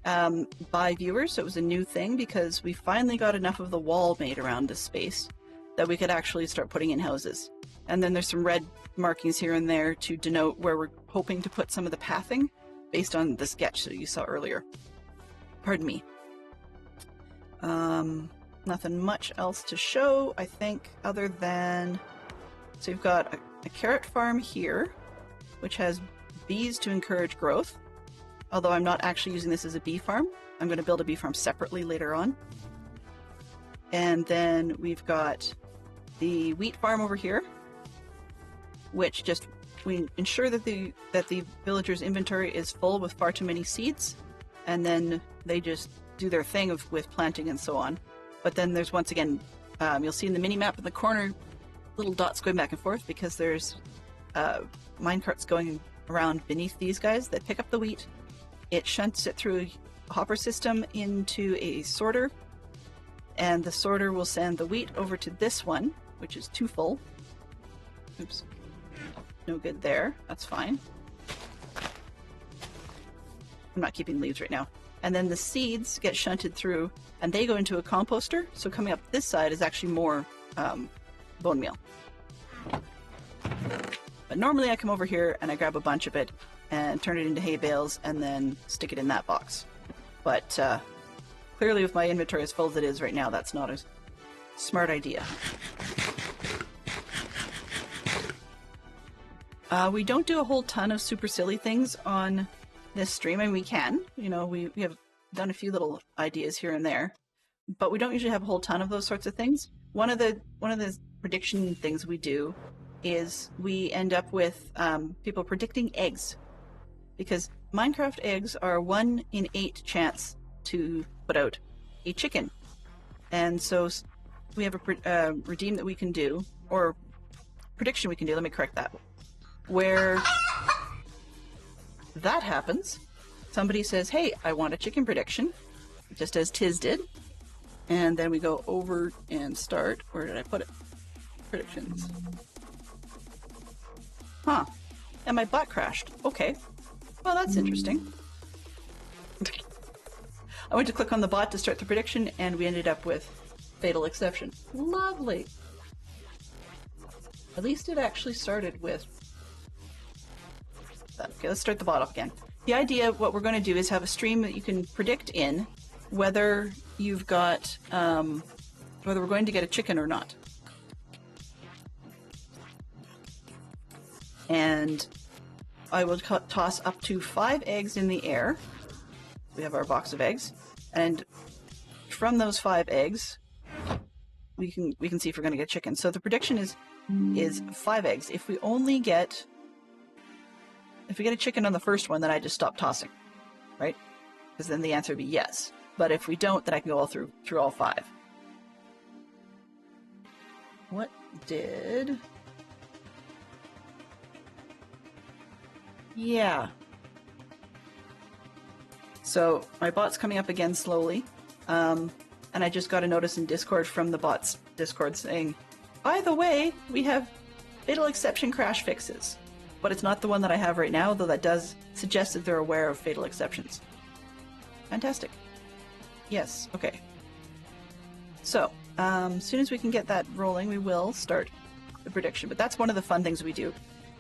by viewers. So it was a new thing because we finally got enough of the wall made around this space that we could actually start putting in houses. And then there's some red markings here and there to denote where we're hoping to put some of the pathing based on the sketch that you saw earlier. Pardon me. Nothing much else to show, I think, other than... So you've got a carrot farm here, which has bees to encourage growth. Although I'm not actually using this as a bee farm. I'm going to build a bee farm separately later on. And then we've got the wheat farm over here, which just we ensure that the villagers' inventory is full with far too many seeds, and then they just do their thing with planting and so on. But then there's, once again, you'll see in the mini map in the corner, little dots going back and forth because there's minecarts going around beneath these guys that pick up the wheat. It shunts it through a hopper system into a sorter, and the sorter will send the wheat over to this one, which is too full. Oops. No good there. That's fine. I'm not keeping leaves right now. And then the seeds get shunted through, and they go into a composter. So coming up this side is actually more bone meal. But normally I come over here and I grab a bunch of it and turn it into hay bales and then stick it in that box. But clearly with my inventory as full as it is right now, that's not a smart idea. We don't do a whole ton of super silly things on this stream, and we can. You know, we have done a few little ideas here and there, but we don't usually have a whole ton of those sorts of things. One of the prediction things we do is we end up with people predicting eggs, because Minecraft eggs are 1 in 8 chance to put out a chicken, and so we have a redeem that we can do, or prediction we can do. Let me correct that. Where that happens, somebody says, hey, I want a chicken prediction, just as Tiz did. And then we go over and start. Where did I put it? predictions. Huh. And my bot crashed. Okay. Well, that's interesting. I went to click on the bot to start the prediction, and we ended up with fatal exception. Lovely. At least it actually started with that. Okay, let's start the bot up again. The idea of what we're going to do is have a stream that you can predict in whether you've got, whether we're going to get a chicken or not. And I will toss up to 5 eggs in the air. We have our box of eggs, and from those 5 eggs, we can see if we're going to get chicken. So the prediction is 5 eggs. If we get a chicken on the first one, then I just stop tossing, right? Because then the answer would be yes. But if we don't, then I can go all through all 5. What did? Yeah. So my bot's coming up again slowly, and I just got a notice in Discord from the bot's Discord saying, by the way, we have fatal exception crash fixes. But it's not the one that I have right now, though that does suggest that they're aware of fatal exceptions. Fantastic. Yes, okay. So, as soon as we can get that rolling, we will start the prediction. But that's one of the fun things we do.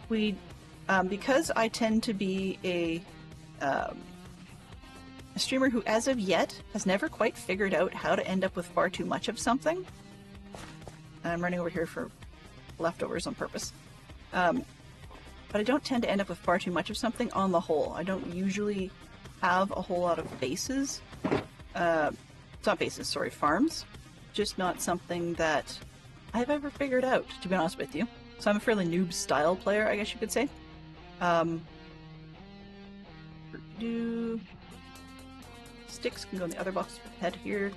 We, because I tend to be a streamer who, as of yet, has never quite figured out how to end up with far too much of something. I'm running over here for leftovers on purpose. But I don't tend to end up with far too much of something on the whole. I don't usually have a whole lot of bases. It's not bases, sorry, farms. Just not something that I've ever figured out, to be honest with you. So I'm a fairly noob-style player, I guess you could say. Sticks can go in the other box with the head here.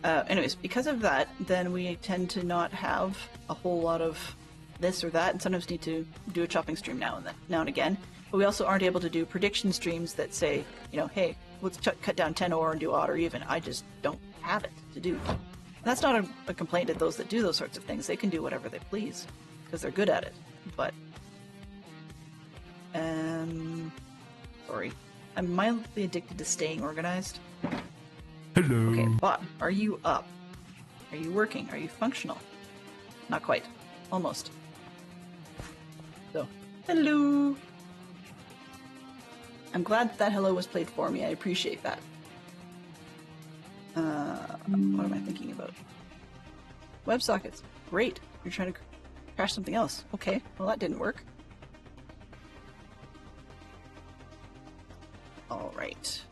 Anyways, because of that, then we tend to not have a whole lot of this or that, and sometimes need to do a chopping stream now and again. But we also aren't able to do prediction streams that say, you know, hey, let's cut down 10 ore and do odd or even. I just don't have it to do. And that's not a complaint at those that do those sorts of things. They can do whatever they please because they're good at it. But, sorry, I'm mildly addicted to staying organized. Hello. Okay, bot, are you up? Are you working? Are you functional? Not quite. Almost. So, hello! I'm glad that hello was played for me. I appreciate that. What am I thinking about? WebSockets. Great. You're trying to crash something else. Okay, well that didn't work. Alright.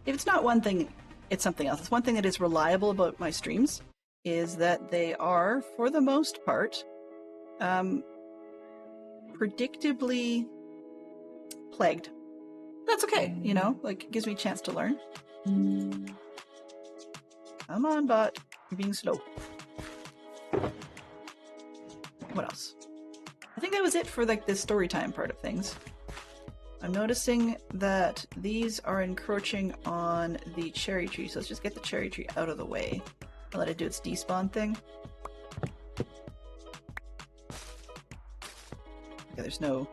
If it's not one thing, it's something else. It's one thing that is reliable about my streams is that they are, for the most part, predictably plagued. That's okay, you know, like, it gives me a chance to learn. Come on, bot. You're being slow. What else? I think that was it for, like, the story time part of things. I'm noticing that these are encroaching on the cherry tree, so let's just get the cherry tree out of the way and let it do its despawn thing. Okay, there's no...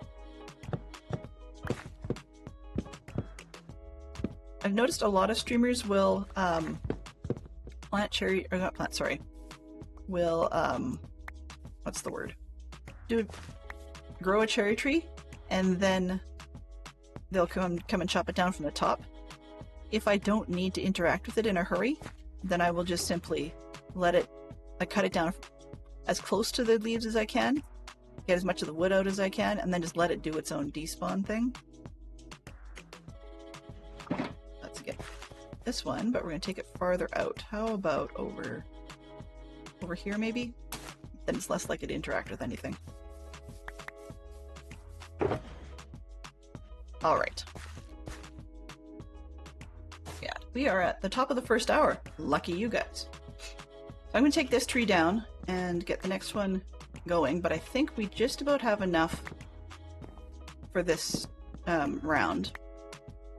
I've noticed a lot of streamers will plant cherry, or not plant, sorry, will, what's the word? Grow a cherry tree, and then they'll come and chop it down from the top. If I don't need to interact with it in a hurry, then I will just simply let it, I cut it down as close to the leaves as I can, get as much of the wood out as I can, and then just let it do its own despawn thing. Let's get this one, but we're going to take it farther out. How about over here maybe? Then it's less likely to interact with anything. Alright. Yeah, we are at the top of the first hour. Lucky you guys. So I'm going to take this tree down and get the next one going, but I think we just about have enough for this round.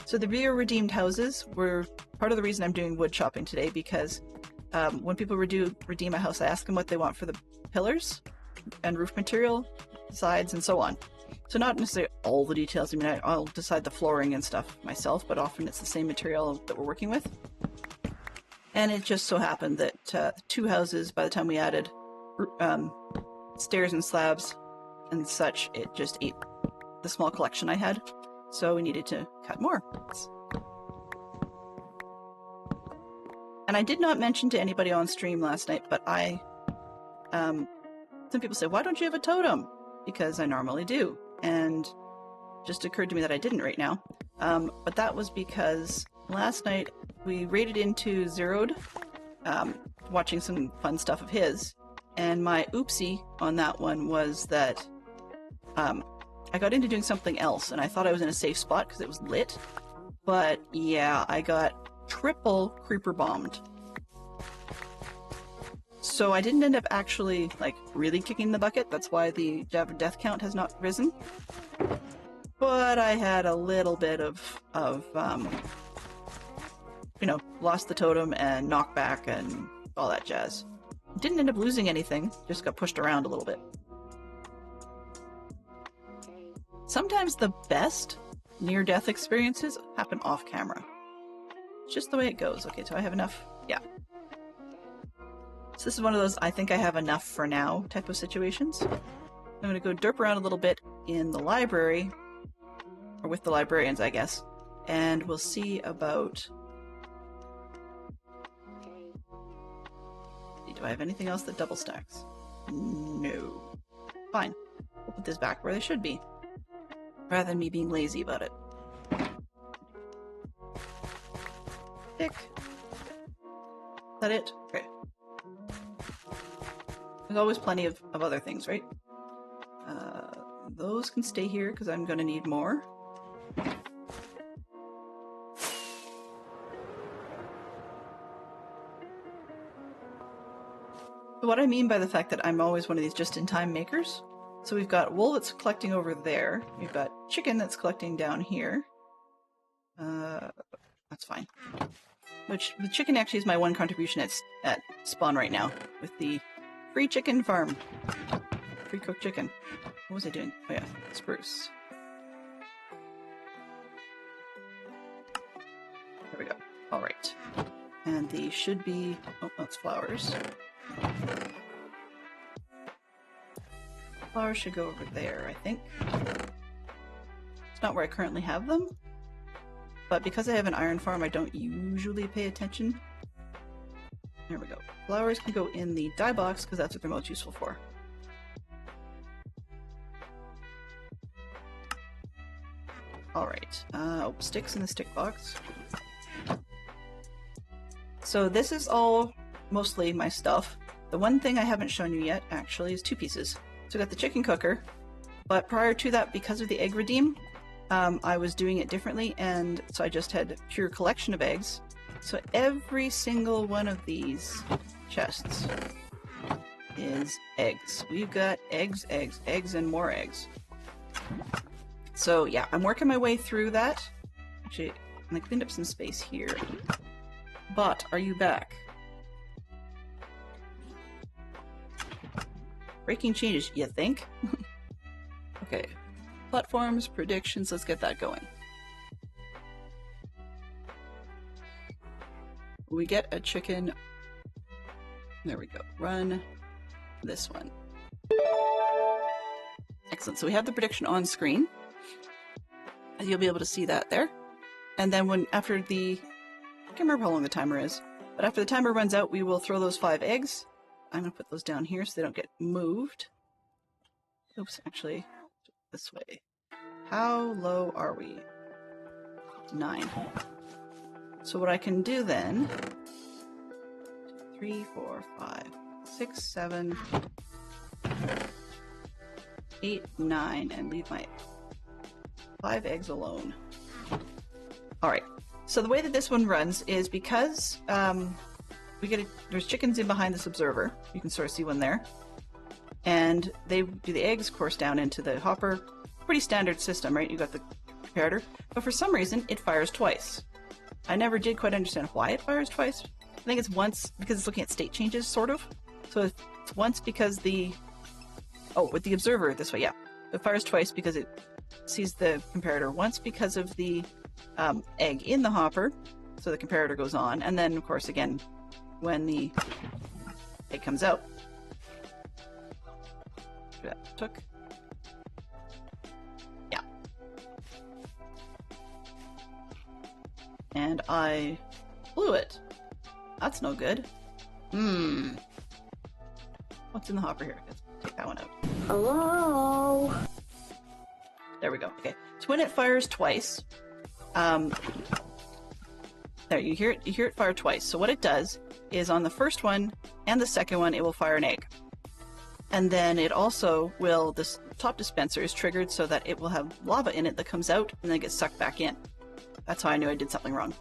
So the rear redeemed houses were part of the reason I'm doing wood chopping today, because when people redeem a house, I ask them what they want for the pillars and roof material, sides, and so on. So not necessarily all the details. I mean, I'll decide the flooring and stuff myself, but often it's the same material that we're working with. And it just so happened that 2 houses, by the time we added stairs and slabs and such, it just ate the small collection I had. So we needed to cut more. And I did not mention to anybody on stream last night, but some people say, why don't you have a totem? Because I normally do. And it just occurred to me that I didn't right now. But that was because last night we raided into Zeroed, watching some fun stuff of his. And my oopsie on that one was that I got into doing something else, and I thought I was in a safe spot because it was lit. But yeah, I got triple creeper bombed. So I didn't end up actually, like, really kicking the bucket. That's why the death count has not risen. But I had a little bit of you know, lost the totem and knockback and all that jazz. Didn't end up losing anything, just got pushed around a little bit. Sometimes the best near-death experiences happen off-camera. It's just the way it goes. Okay, so I have enough? Yeah. So this is one of those I think I have enough for now type of situations. I'm going to go derp around a little bit in the library, or with the librarians, I guess, and we'll see about... Do I have anything else that double stacks? No. Fine. We'll put this back where they should be, rather than me being lazy about it. Pick. Is that it? Okay. There's always plenty of other things, right? Those can stay here because I'm going to need more. What I mean by the fact that I'm always one of these just-in-time makers. So we've got wool that's collecting over there. We've got chicken that's collecting down here. That's fine. Which, the chicken actually is my one contribution at spawn right now, with the free chicken farm. Free cooked chicken. What was I doing? Oh yeah, spruce. There we go. Alright. And these should be... oh, that's flowers. Flowers should go over there, I think. It's not where I currently have them, but because I have an iron farm, I don't usually pay attention. There we go. Flowers can go in the dye box because that's what they're most useful for. Alright, sticks in the stick box. So this is all mostly my stuff. The one thing I haven't shown you yet, actually, is 2 pieces. So I got the chicken cooker, but prior to that, because of the egg redeem, I was doing it differently, and so I just had a pure collection of eggs. So every single one of these chests is eggs. We've got eggs, eggs, eggs, and more eggs. So yeah, I'm working my way through that. Actually, I cleaned up some space here. But, are you back? Breaking changes, you think? Okay. Platforms, predictions, let's get that going. We get a chicken. There we go. Run this one. Excellent. So we have the prediction on screen. You'll be able to see that there. And then after the... I can't remember how long the timer is, but after the timer runs out, we will throw those 5 eggs. I'm going to put those down here so they don't get moved. Oops, actually, this way. How low are we? 9. So what I can do then... 3, 4, 5, 6, 7, 8, 9, and leave my 5 eggs alone. Alright, so the way that this one runs is because there's chickens in behind this observer. You can sort of see one there. And they do the eggs, course, down into the hopper. Pretty standard system, right? You got the comparator. But for some reason, it fires twice. I never did quite understand why it fires twice, I think it's once because it's looking at state changes, sort of. So it's once because the... Oh, with the observer this way, yeah. It fires twice because it sees the comparator. Once because of the egg in the hopper, so the comparator goes on. And then, of course, again, when the egg comes out. That took... Yeah. And I blew it. That's no good. What's in the hopper here? Let's take that one out. Hello? There we go. Okay. So when it fires twice, there, you hear it fire twice. So what it does is on the first one and the second one, it will fire an egg. And then it also will, this top dispenser is triggered so that it will have lava in it that comes out and then gets sucked back in. That's how I knew I did something wrong.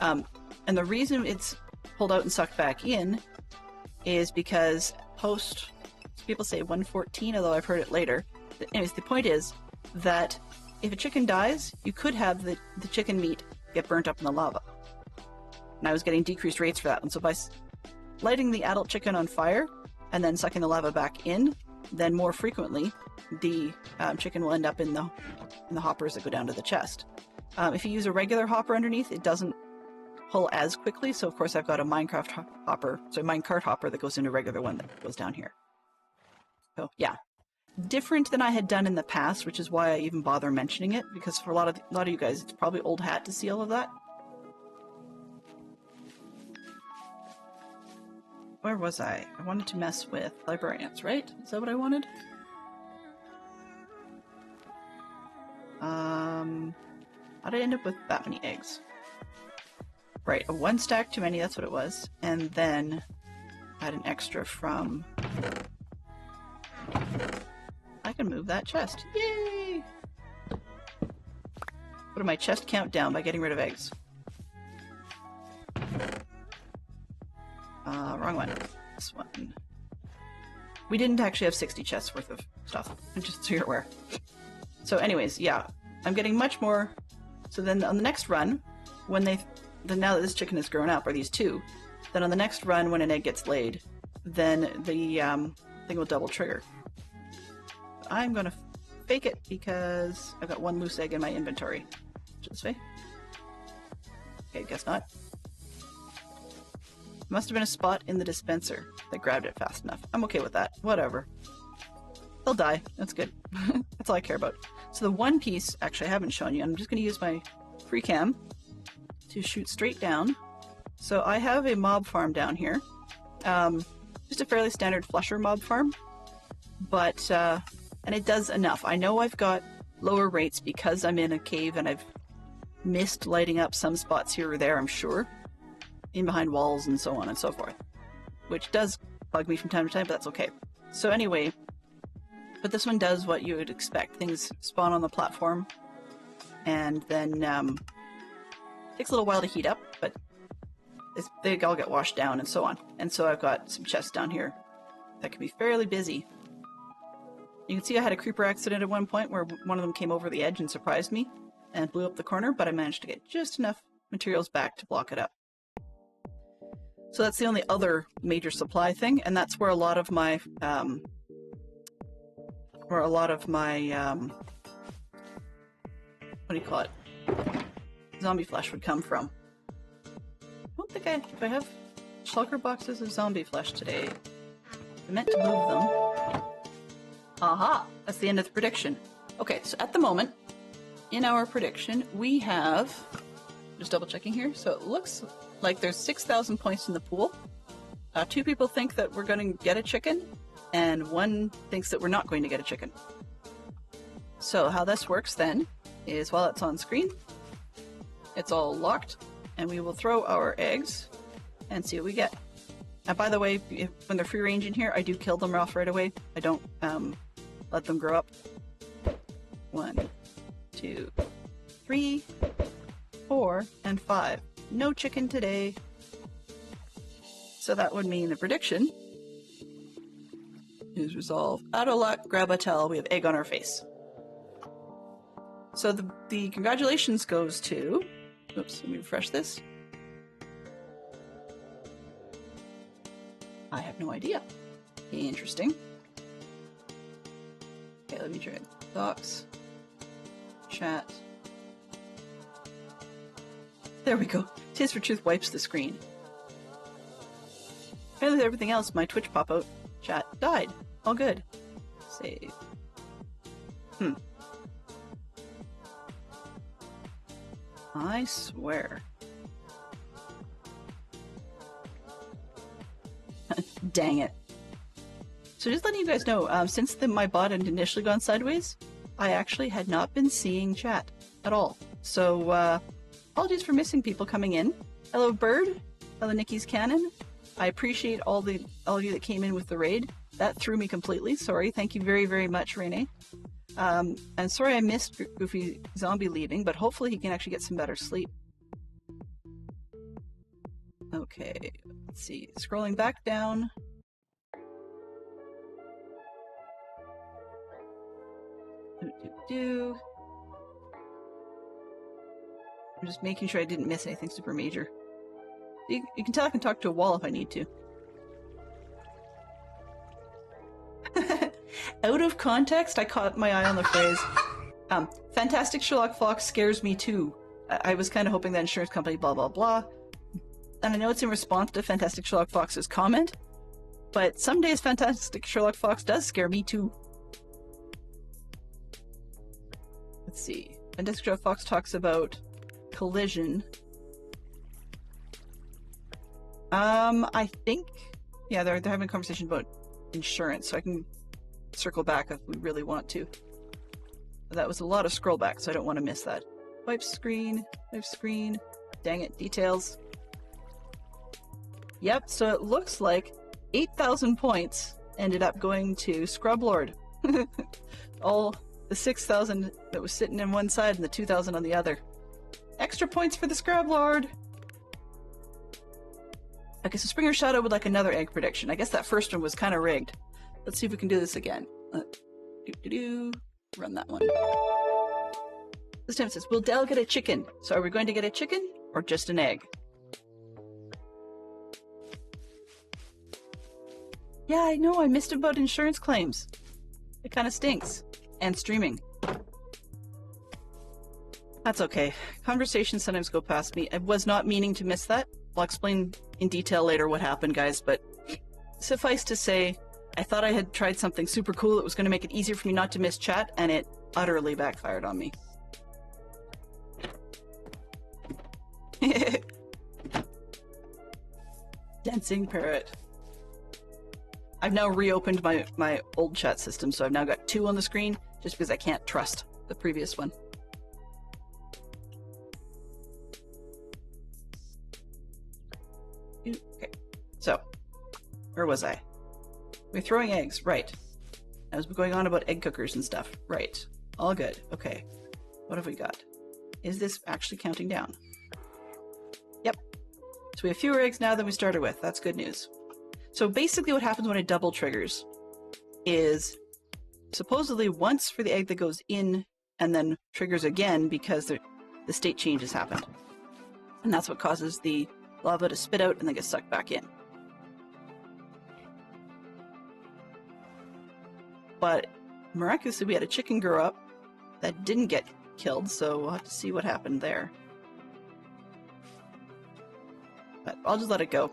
And the reason it's pulled out and sucked back in is because people say 114, although I've heard it later. Anyways, the point is that if a chicken dies, you could have the chicken meat get burnt up in the lava. And I was getting decreased rates for that. And so by lighting the adult chicken on fire and then sucking the lava back in, then more frequently the chicken will end up in the hoppers that go down to the chest. If you use a regular hopper underneath, it doesn't pull as quickly. So of course I've got a minecart hopper that goes into a regular one that goes down here. So yeah, different than I had done in the past, which is why I even bother mentioning it, because for a lot of you guys, it's probably old hat to see all of that. Where was I? I wanted to mess with librarians, right? Is that what I wanted? How did I end up with that many eggs? Right, a 1 stack too many, that's what it was. And then I had an extra from... I can move that chest. Yay! What did my chest count down by getting rid of eggs? Wrong one. This one. We didn't actually have 60 chests worth of stuff, just so you're aware. So anyways, yeah, I'm getting much more. So then on the next run, when now that this chicken has grown up, or these two, then on the next run when an egg gets laid, then the thing will double trigger. I'm gonna fake it because I've got 1 loose egg in my inventory. This way. Okay, guess not. Must have been a spot in the dispenser that grabbed it fast enough. I'm okay with that. Whatever. They'll die. That's good. That's all I care about. So the one piece, actually I haven't shown you, I'm just going to use my free cam to shoot straight down. So I have a mob farm down here. Just a fairly standard flusher mob farm. But, and it does enough. I know I've got lower rates because I'm in a cave and I've missed lighting up some spots here or there, I'm sure. In behind walls and so on and so forth. Which does bug me from time to time, but that's okay. So anyway, but this one does what you would expect. Things spawn on the platform, and then takes a little while to heat up, but they all get washed down and so on. And so I've got some chests down here that can be fairly busy. You can see I had a creeper accident at one point where one of them came over the edge and surprised me and blew up the corner, but I managed to get just enough materials back to block it up. So that's the only other major supply thing, and that's where a lot of my what do you call it? Zombie flesh would come from. I don't think if I have shulker boxes of zombie flesh today. I meant to move them. Aha! That's the end of the prediction. Okay, so at the moment, in our prediction, we have... Just double checking here. So it looks like there's 6,000 points in the pool. 2 people think that we're going to get a chicken, and 1 thinks that we're not going to get a chicken. So how this works then is while it's on screen, it's all locked, and we will throw our eggs and see what we get. And by the way, when they're free range in here, I do kill them off right away. I don't let them grow up. 1, 2, 3, 4, and 5. No chicken today. So that would mean the prediction is resolved. Out of luck, grab a towel, we have egg on our face. So the congratulations goes to... Oops, let me refresh this. I have no idea. Interesting. Okay, let me try docs. Chat. There we go. Tears for Truth wipes the screen. Apparently everything else, my Twitch pop-out chat died. All good. Save. I swear. Dang it. So just letting you guys know, since my bot had initially gone sideways, I actually had not been seeing chat at all. So apologies for missing people coming in. Hello Bird. Hello Nikki's Cannon. I appreciate all of you that came in with the raid. That threw me completely. Sorry. Thank you very, very much, Renee. And sorry I missed Goofy Zombie leaving, but hopefully he can actually get some better sleep. Okay, let's see. Scrolling back down. I'm just making sure I didn't miss anything super major. You can tell I can talk to a wall if I need to. Out of context, I caught my eye on the phrase, Fantastic Sherlock Fox scares me too. I was kind of hoping that insurance company blah blah blah. And I know it's in response to Fantastic Sherlock Fox's comment, but some days Fantastic Sherlock Fox does scare me too. Let's see. Fantastic Sherlock Fox talks about collision. I think, yeah, they're having a conversation about insurance, so I can circle back if we really want to. That was a lot of scroll back, so I don't want to miss that. Wipe screen, dang it, details. Yep, so it looks like 8,000 points ended up going to Scrub Lord. All the 6,000 that was sitting in one side and the 2,000 on the other. Extra points for the Scrub Lord! Okay, so Springer Shadow would like another egg prediction. I guess that first one was kind of rigged. Let's see if we can do this again. Run that one. This time it says, will Del get a chicken? So are we going to get a chicken or just an egg? Yeah, I know, I missed about insurance claims. It kind of stinks. And streaming. That's okay. Conversations sometimes go past me. I was not meaning to miss that. I'll explain in detail later what happened, guys, but suffice to say, I thought I had tried something super cool that was going to make it easier for me not to miss chat, and it utterly backfired on me. Dancing parrot. I've now reopened my old chat system, so I've now got 2 on the screen, just because I can't trust the previous one. Okay, so, where was I? We're throwing eggs, right. I was going on about egg cookers and stuff, right. All good, okay. What have we got? Is this actually counting down? Yep. So we have fewer eggs now than we started with, that's good news. So basically what happens when it double triggers is supposedly once for the egg that goes in and then triggers again because the state change has happened. And that's what causes the lava to spit out and then get sucked back in. But miraculously we had a chicken grow up that didn't get killed, so we'll have to see what happened there. But I'll just let it go.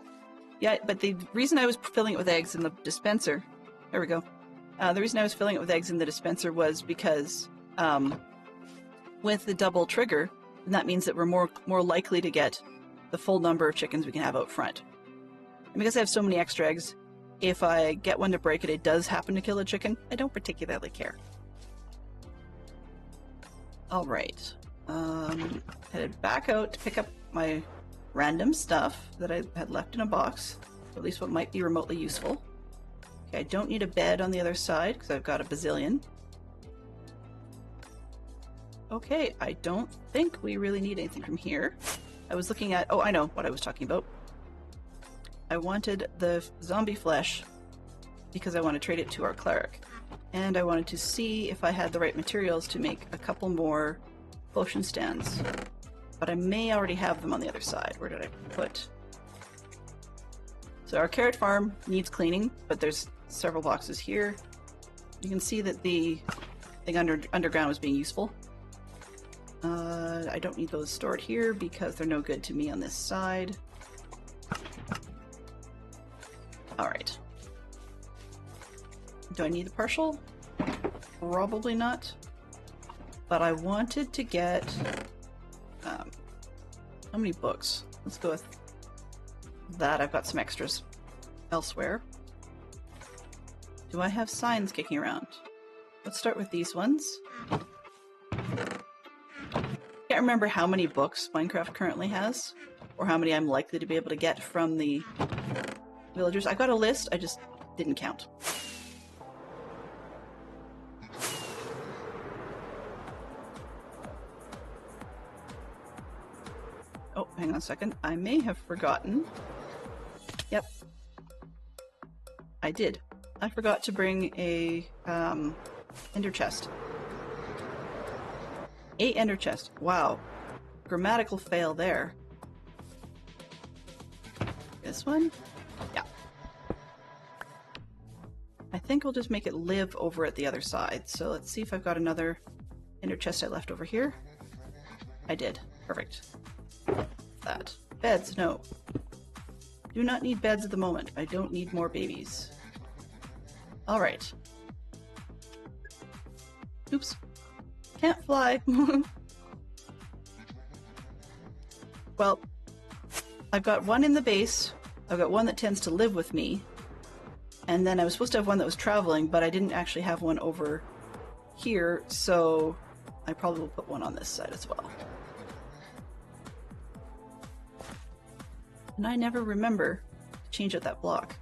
Yeah, but the reason I was filling it with eggs in the dispenser, there we go. The reason I was filling it with eggs in the dispenser was because with the double trigger, then that means that we're more likely to get the full number of chickens we can have out front. And because I have so many extra eggs, if I get one to break it, it does happen to kill a chicken. I don't particularly care. All right, headed back out to pick up my random stuff that I had left in a box, at least what might be remotely useful. Okay, I don't need a bed on the other side because I've got a bazillion. Okay, I don't think we really need anything from here. I was looking at, oh, I know what I was talking about. I wanted the zombie flesh because I want to trade it to our cleric. And I wanted to see if I had the right materials to make a couple more potion stands. But I may already have them on the other side. Where did I put? So our carrot farm needs cleaning, but there's several boxes here. You can see that the thing underground was being useful. I don't need those stored here because they're no good to me on this side. Alright. Do I need the partial? Probably not. But I wanted to get... how many books? Let's go with that. I've got some extras elsewhere. Do I have signs kicking around? Let's start with these ones. Can't remember how many books Minecraft currently has, or how many I'm likely to be able to get from the villagers. I got a list, I just didn't count. Oh, hang on a second. I may have forgotten. Yep. I did. I forgot to bring a ender chest. A ender chest. Wow. Grammatical fail there. This one? Yeah. I think we'll just make it live over at the other side. So let's see if I've got another ender chest I left over here. I did. Perfect. That. Beds, no. Do not need beds at the moment. I don't need more babies. Alright. Oops. Can't fly. Well, I've got one in the base. I've got one that tends to live with me. And then I was supposed to have one that was traveling, but I didn't actually have one over here, so I probably will put one on this side as well. And I never remember to change out that block.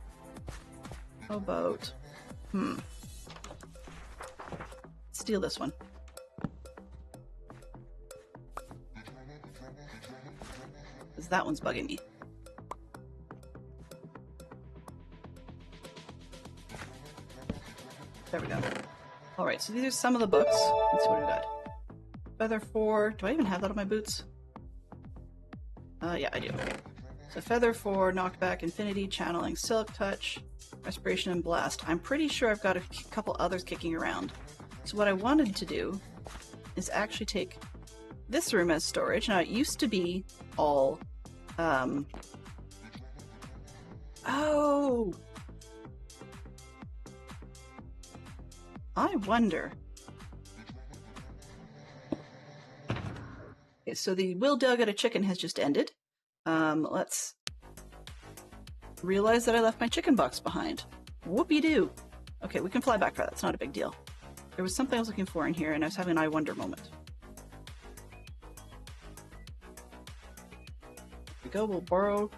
How about... steal this one. Because that one's bugging me. There we go. Alright, so these are some of the books. Let's see what we got. Feather 4. Do I even have that on my boots? Yeah, I do. Okay. So Feather 4, Knockback, Infinity, Channeling, Silk Touch, Respiration, and Blast. I'm pretty sure I've got a couple others kicking around. So what I wanted to do is actually take this room as storage. Now, it used to be all... Oh! I wonder... Okay, so the Will Dell Get a Chicken has just ended. Let's realize that I left my chicken box behind. Whoopie-doo! Okay, we can fly back for that. It's not a big deal. There was something I was looking for in here, and I was having an I wonder moment. Here we go. We'll borrow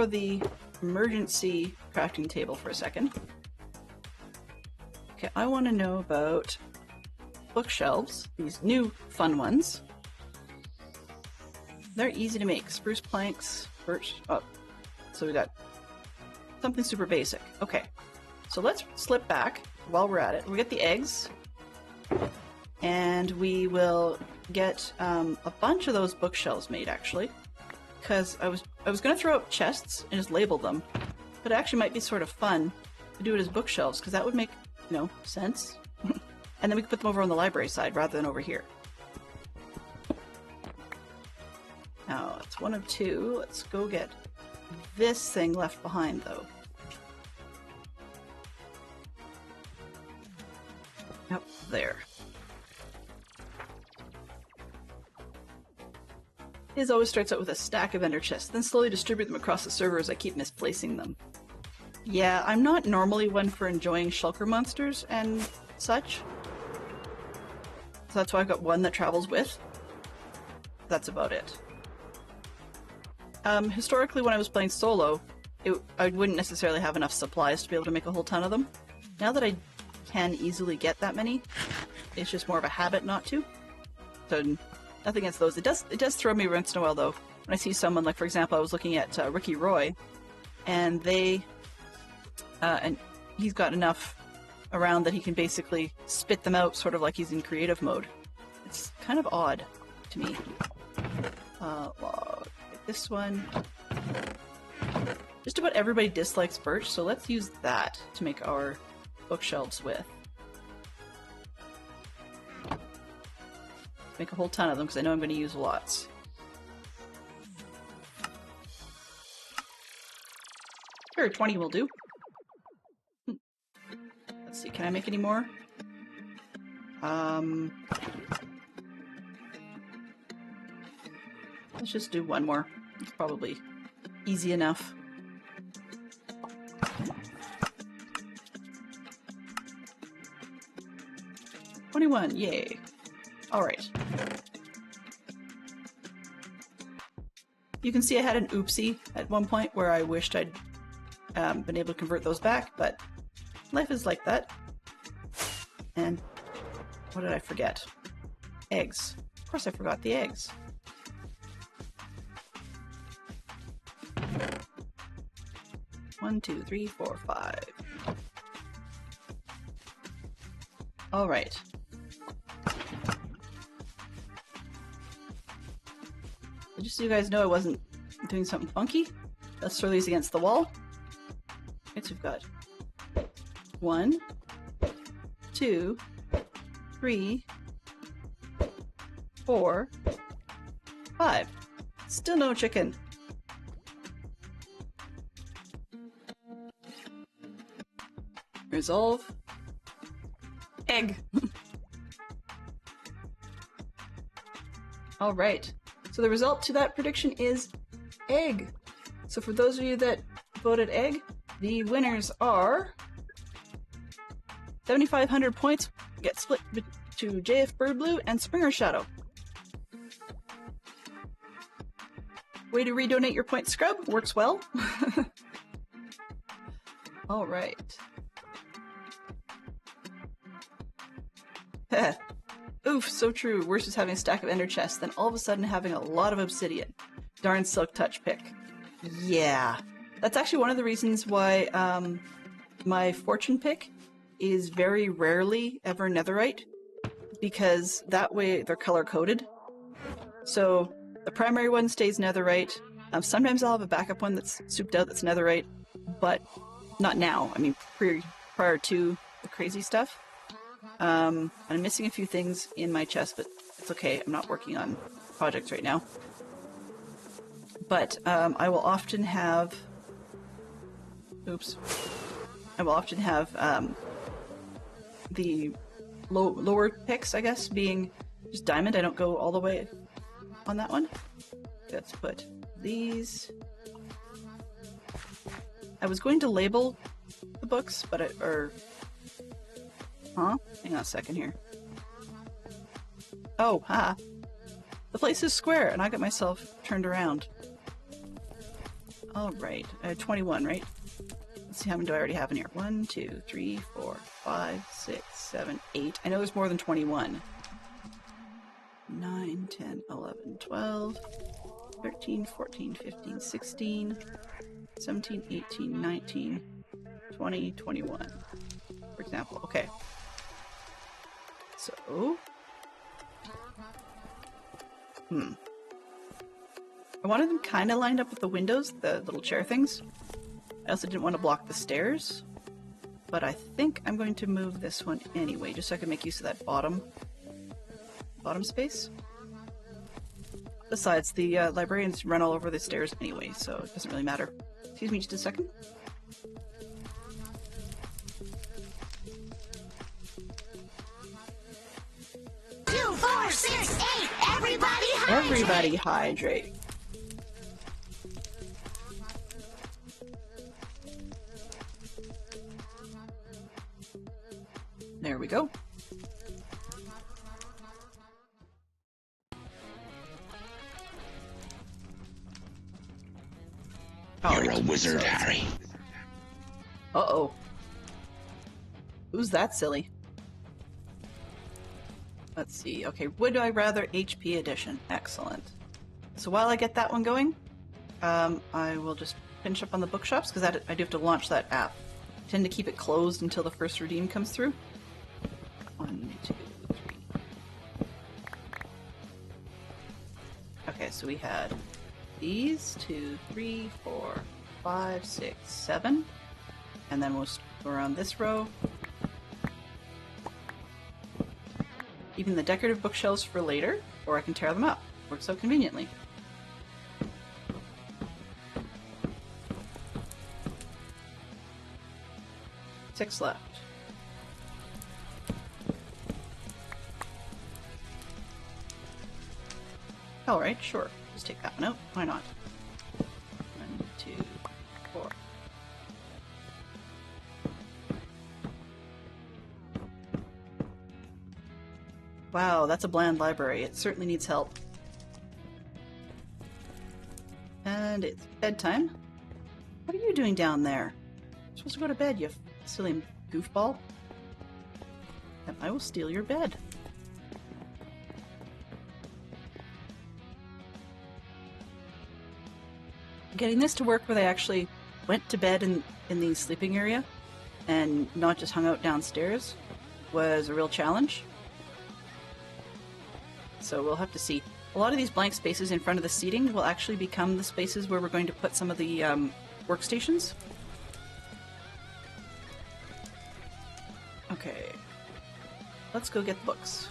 the emergency crafting table for a second. Okay, I want to know about bookshelves. These new fun ones. They're easy to make. Spruce planks, birch. Oh, so we got something super basic. Okay, so let's slip back while we're at it. We'll get the eggs, and we will get a bunch of those bookshelves made, actually, because I was going to throw out chests and just label them, but it actually might be sort of fun to do it as bookshelves, because that would make, you know, sense. And then we can put them over on the library side rather than over here. Now, it's one of two. Let's go get this thing left behind, though. Up there. His always starts out with a stack of ender chests, then slowly distribute them across the server as I keep misplacing them. Yeah, I'm not normally one for enjoying shulker monsters and such. So that's why I've got one that travels with. That's about it. Historically, when I was playing solo, I wouldn't necessarily have enough supplies to be able to make a whole ton of them. Now that I can easily get that many, it's just more of a habit not to. So, nothing against those. It does throw me once in a while, though, when I see someone, like, for example, I was looking at Ricky Roy, and and he's got enough around that he can basically spit them out, sort of like he's in creative mode. It's kind of odd to me. Log. This one. Just about everybody dislikes birch, so let's use that to make our bookshelves with. Make a whole ton of them because I know I'm going to use lots. Sure, 20 will do. Let's see, can I make any more? Let's just do one more. It's probably easy enough. $21, yay. Alright. You can see I had an oopsie at one point where I wished I'd been able to convert those back, but life is like that. And what did I forget? Eggs. Of course I forgot the eggs. One, two, three, four, five. All right. Just so you guys know I wasn't doing something funky, let's throw these against the wall. Okay, so we've got 1, 2, 3, 4, 5. Still no chicken. Resolve. Egg. All right. So the result to that prediction is egg. So for those of you that voted egg, the winners are 7,500 points get split to JF Bird Blue and Springer Shadow. Way to redonate your point scrub. Works well. All right. Oof, so true. Worse is having a stack of ender chests than all of a sudden having a lot of obsidian. Darn Silk Touch pick. Yeah. That's actually one of the reasons why my fortune pick is very rarely ever netherite, because that way they're color-coded. So the primary one stays netherite. Sometimes I'll have a backup one that's souped out that's netherite, but not now. I mean, prior to the crazy stuff. I'm missing a few things in my chest, but it's okay. I'm not working on projects right now. But I will often have... Oops. I will often have the lower picks, I guess, being just diamond. I don't go all the way on that one. Let's put these... I was going to label the books, but Huh? Hang on a second here. Oh, ha! The place is square, and I got myself turned around. Alright, 21, right? Let's see, how many do I already have in here? 1, 2, 3, 4, 5, 6, 7, 8. I know there's more than 21. 9, 10, 11, 12, 13, 14, 15, 16, 17, 18, 19, 20, 21. For example, okay. So... I wanted them kind of lined up with the windows, the little chair things. I also didn't want to block the stairs. But I think I'm going to move this one anyway, just so I can make use of that bottom space. Besides, the librarians run all over the stairs anyway, so it doesn't really matter. Excuse me just a second. 2, 4, 6, 8. Everybody hydrate. Everybody hydrate. There we go. You're a wizard, Harry. Uh-oh. Who's that silly? Let's see. Okay, would I rather HP edition? Excellent. So while I get that one going, I will just finish up on the bookshops, because I do have to launch that app. I tend to keep it closed until the first redeem comes through. 1, 2, 3. Okay, so we had these 2, 3, 4, 5, 6, 7. And then we'll go around this row. Even the decorative bookshelves for later, or I can tear them up. Works out conveniently. Six left. Alright, sure. Just take that one out. Why not? 1, 2, 4. Wow, that's a bland library. It certainly needs help. And it's bedtime. What are you doing down there? You're supposed to go to bed, you silly goofball. And I will steal your bed. Getting this to work where they actually went to bed in the sleeping area and not just hung out downstairs was a real challenge. So we'll have to see. A lot of these blank spaces in front of the seating will actually become the spaces where we're going to put some of the workstations. Okay, let's go get the books.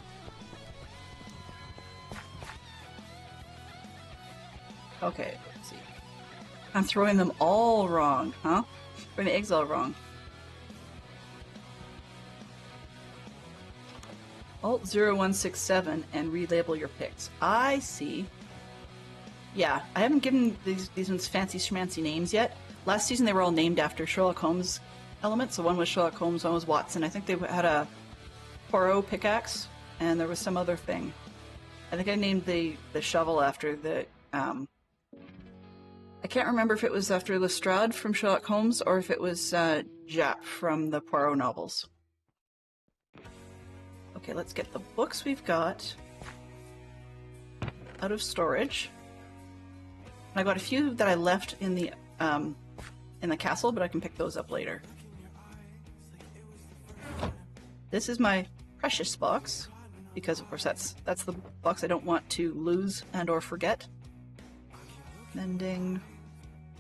Okay, let's see. I'm throwing them all wrong, huh? Throwing the eggs all wrong. Alt 0167 and relabel your picks. I see. Yeah, I haven't given these ones fancy schmancy names yet. Last season they were all named after Sherlock Holmes elements. So one was Sherlock Holmes, one was Watson. I think they had a Poirot pickaxe, and there was some other thing. I think I named the shovel after the... I can't remember if it was after Lestrade from Sherlock Holmes or if it was Jap from the Poirot novels. Okay, let's get the books we've got out of storage. I got a few that I left in the castle, but I can pick those up later. This is my precious box, because of course that's the box I don't want to lose and or forget. Mending,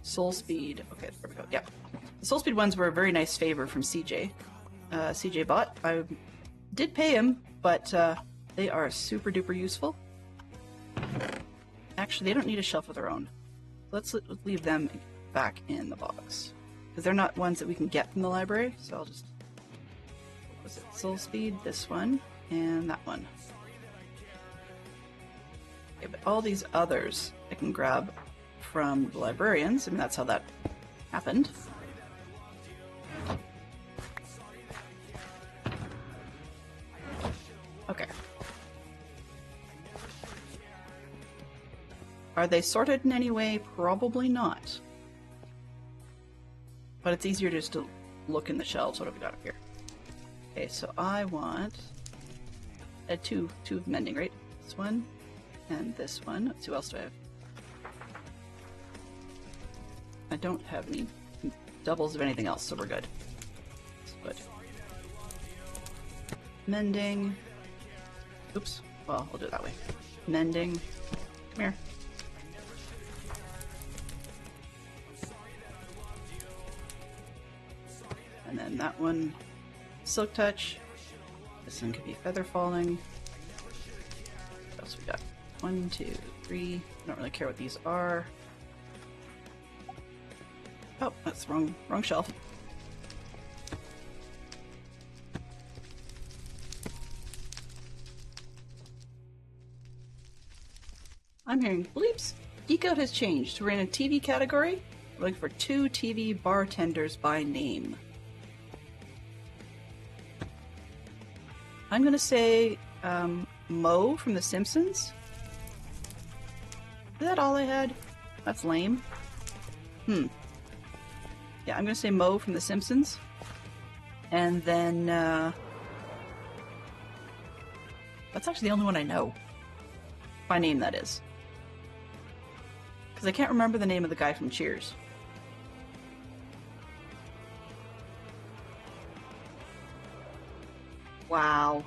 Soul Speed. Okay, there we go. Yeah, the Soul Speed ones were a very nice favor from CJ. CJ bought. I did pay him, but they are super duper useful. Actually, they don't need a shelf of their own. Let's leave them back in the box because they're not ones that we can get from the library. So I'll just, what was it? Soul Speed, this one, and that one. Okay, but all these others I can grab from the librarians. I mean, that's how that happened. Okay. Are they sorted in any way? Probably not. But it's easier just to look in the shelves. What have we got up here? Okay, so I want two of mending, right? This one and this one. Let's see, what else do I have? I don't have any doubles of anything else, so we're good. But mending. Oops. Well, we'll do it that way. Mending. Come here. And then that one, Silk Touch. This one could be Feather Falling. What else we got? 1, 2, 3. I don't really care what these are. Oh, that's the wrong shelf. I'm hearing bleeps. Geek Out has changed. We're in a TV category. We're looking for 2 TV bartenders by name. I'm going to say Mo from The Simpsons. Is that all I had? That's lame. Yeah, I'm going to say Mo from The Simpsons. And then... that's actually the only one I know. By name, that is. Because I can't remember the name of the guy from Cheers. Wow.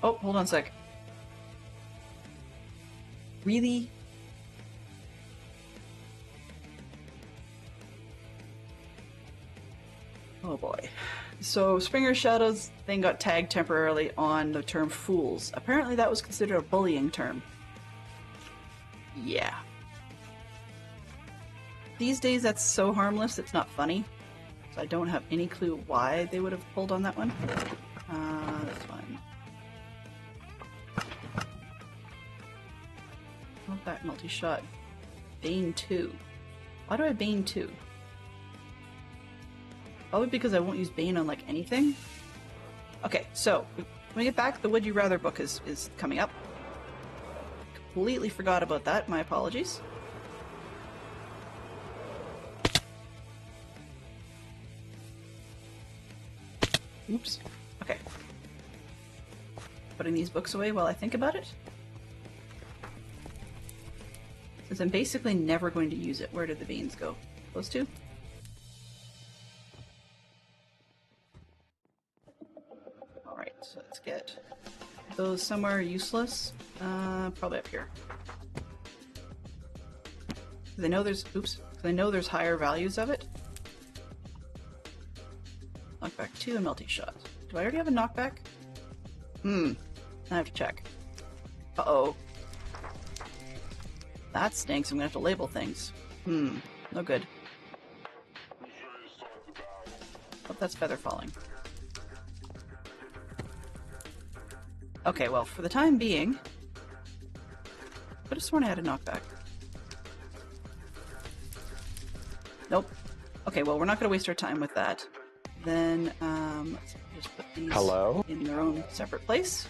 Oh, hold on a sec. Really? Oh boy. So Springer's Shadows thing got tagged temporarily on the term fools. Apparently that was considered a bullying term. Yeah. These days that's so harmless it's not funny. So I don't have any clue why they would have pulled on that one. That's fine. Not that multi-shot. Bane 2. Why do I have Bane 2? Probably because I won't use Bane on, like, anything. Okay, so, when we get back, the Would You Rather book is coming up. Completely forgot about that, my apologies. Oops. Okay. Putting these books away while I think about it. Since I'm basically never going to use it, where did the beans go? Those two? Alright, so let's get those somewhere useless. Probably up here. Because I know there's, oops, because I know there's higher values of it. Knockback 2 and multi-shot. Do I already have a knockback? I have to check. Uh-oh. That stinks. I'm gonna have to label things. No good. Oh, that's feather falling. Okay, well, for the time being, I could have sworn I had a knockback. Nope. Okay, well, we're not gonna waste our time with that. Then, let's just put these in their own separate place.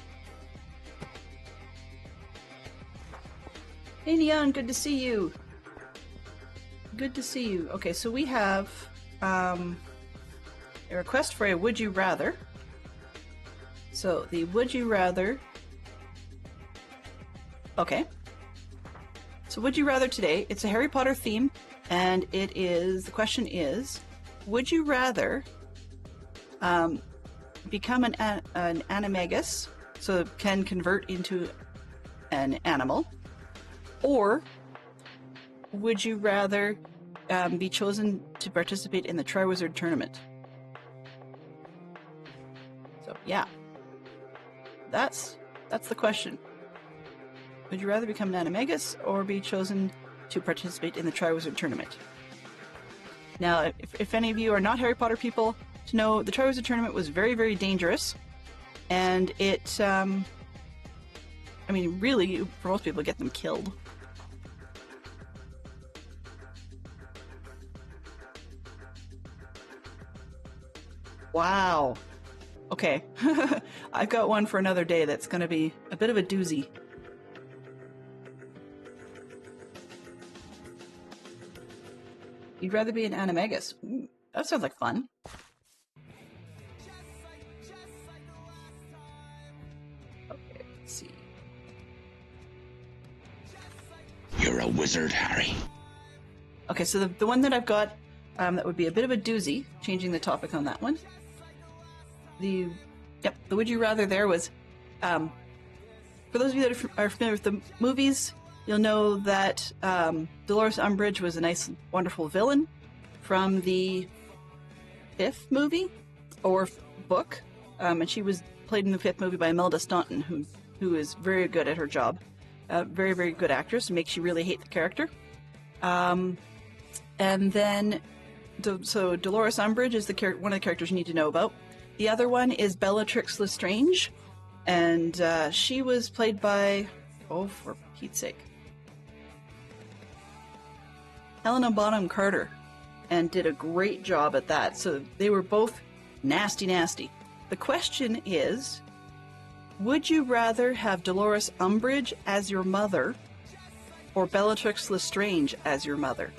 Hey Neon, good to see you. Good to see you. Okay, so we have a request for a Would You Rather. So the Would You Rather... Okay. So Would You Rather today, it's a Harry Potter theme, and it is, the question is, would you rather become an animagus, so can convert into an animal, or would you rather be chosen to participate in the Triwizard Tournament? So yeah, that's the question. Would you rather become an animagus or be chosen to participate in the Triwizard Tournament? Now, if any of you are not Harry Potter people, to know the Triwizard Tournament was very, very dangerous, and it, I mean, really, for most people, get them killed. Wow. Okay. I've got one for another day that's going to be a bit of a doozy. You'd rather be an animagus. Ooh, that sounds like fun. Okay, let's see. You're a wizard, Harry. Okay, so the one that I've got that would be a bit of a doozy, changing the topic on that one. The Would You Rather there was, for those of you that are familiar with the movies, you'll know that Dolores Umbridge was a nice, wonderful villain from the 5th movie, or book, and she was played in the 5th movie by Imelda Staunton, who is very good at her job. Very, very good actress, makes you really hate the character. And then, so Dolores Umbridge is one of the characters you need to know about. The other one is Bellatrix Lestrange, and she was played by, oh, for Pete's sake, Helena Bonham Carter, and did a great job at that. So they were both nasty, nasty. The question is, would you rather have Dolores Umbridge as your mother or Bellatrix Lestrange as your mother?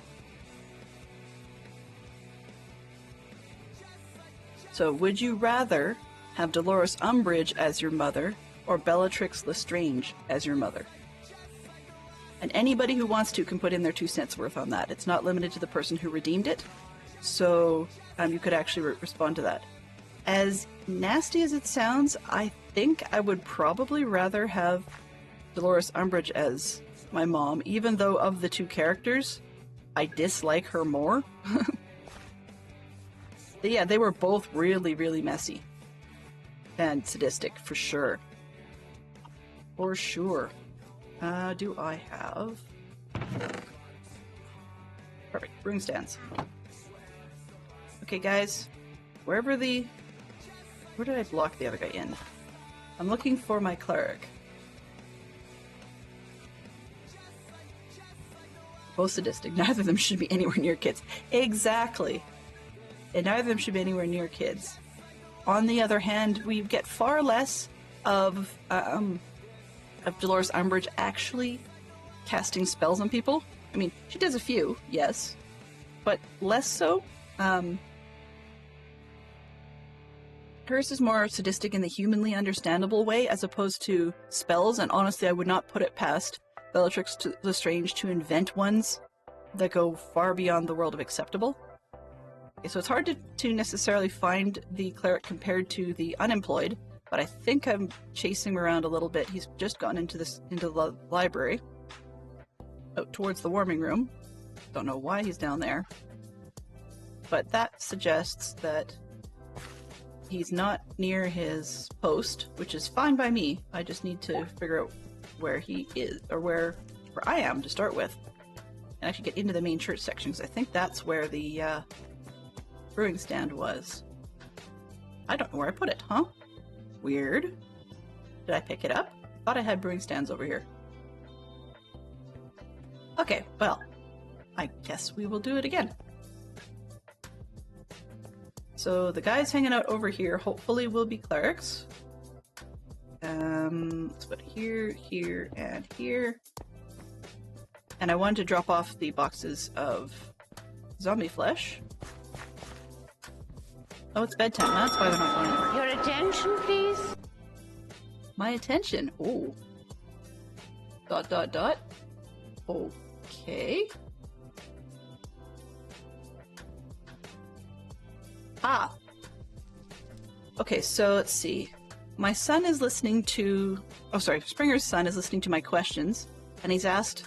So would you rather have Dolores Umbridge as your mother or Bellatrix Lestrange as your mother? And anybody who wants to can put in their 2 cents worth on that. It's not limited to the person who redeemed it. So you could actually respond to that. As nasty as it sounds, I think I would probably rather have Dolores Umbridge as my mom, even though of the 2 characters, I dislike her more. Yeah, they were both really, really messy. And sadistic, for sure. For sure. Do I have... Perfect, broom stands. Okay, guys. Where did I block the other guy in? I'm looking for my cleric. Both sadistic. Neither of them should be anywhere near kids. Exactly. And neither of them should be anywhere near kids. On the other hand, we get far less of Dolores Umbridge actually casting spells on people. I mean, she does a few, yes, but less so. Hers is more sadistic in the humanly understandable way, as opposed to spells, and honestly, I would not put it past Bellatrix Lestrange to invent ones that go far beyond the world of acceptable. Okay, so it's hard to necessarily find the cleric compared to the unemployed, but I think I'm chasing him around a little bit. He's just gone into the library, out towards the warming room. Don't know why he's down there, but that suggests that he's not near his post, which is fine by me. I just need to figure out where he is, or where I am to start with, and actually get into the main church section, because I think that's where the brewing stand was. I don't know where I put it, huh? Weird. Did I pick it up? Thought I had brewing stands over here. Okay, well, I guess we will do it again. So the guys hanging out over here hopefully will be clerics. Let's put here, here, and here. And I wanted to drop off the boxes of zombie flesh. Oh, it's bedtime. That's why they're not going over. Your attention, please. My attention. Oh. ... Okay. Ah. Okay, so let's see. My son is listening to... Oh, sorry. Springer's son is listening to my questions, and he's asked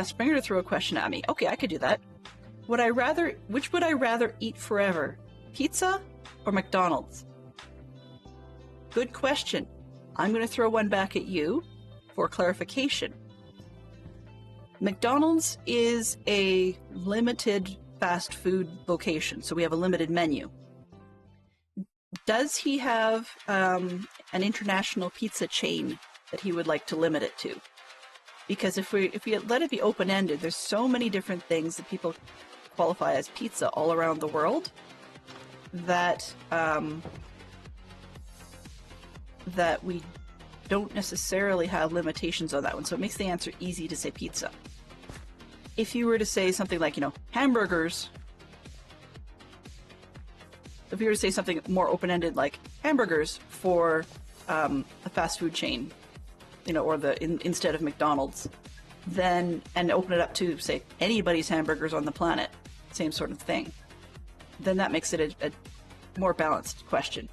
Springer to throw a question at me. Okay, I could do that. Which would I rather eat forever? Pizza or McDonald's? Good question. I'm going to throw one back at you for clarification. McDonald's is a limited fast food location, so we have a limited menu. Does he have an international pizza chain that he would like to limit it to? Because if we let it be open-ended, there's so many different things that people qualify as pizza all around the world that that we don't necessarily have limitations on that one. So it makes the answer easy to say pizza. If you were to say something like, hamburgers, if you were to say something more open-ended like hamburgers for a fast food chain, or instead of McDonald's, then, and open it up to, say, anybody's hamburgers on the planet, same sort of thing, then that makes it a more balanced question.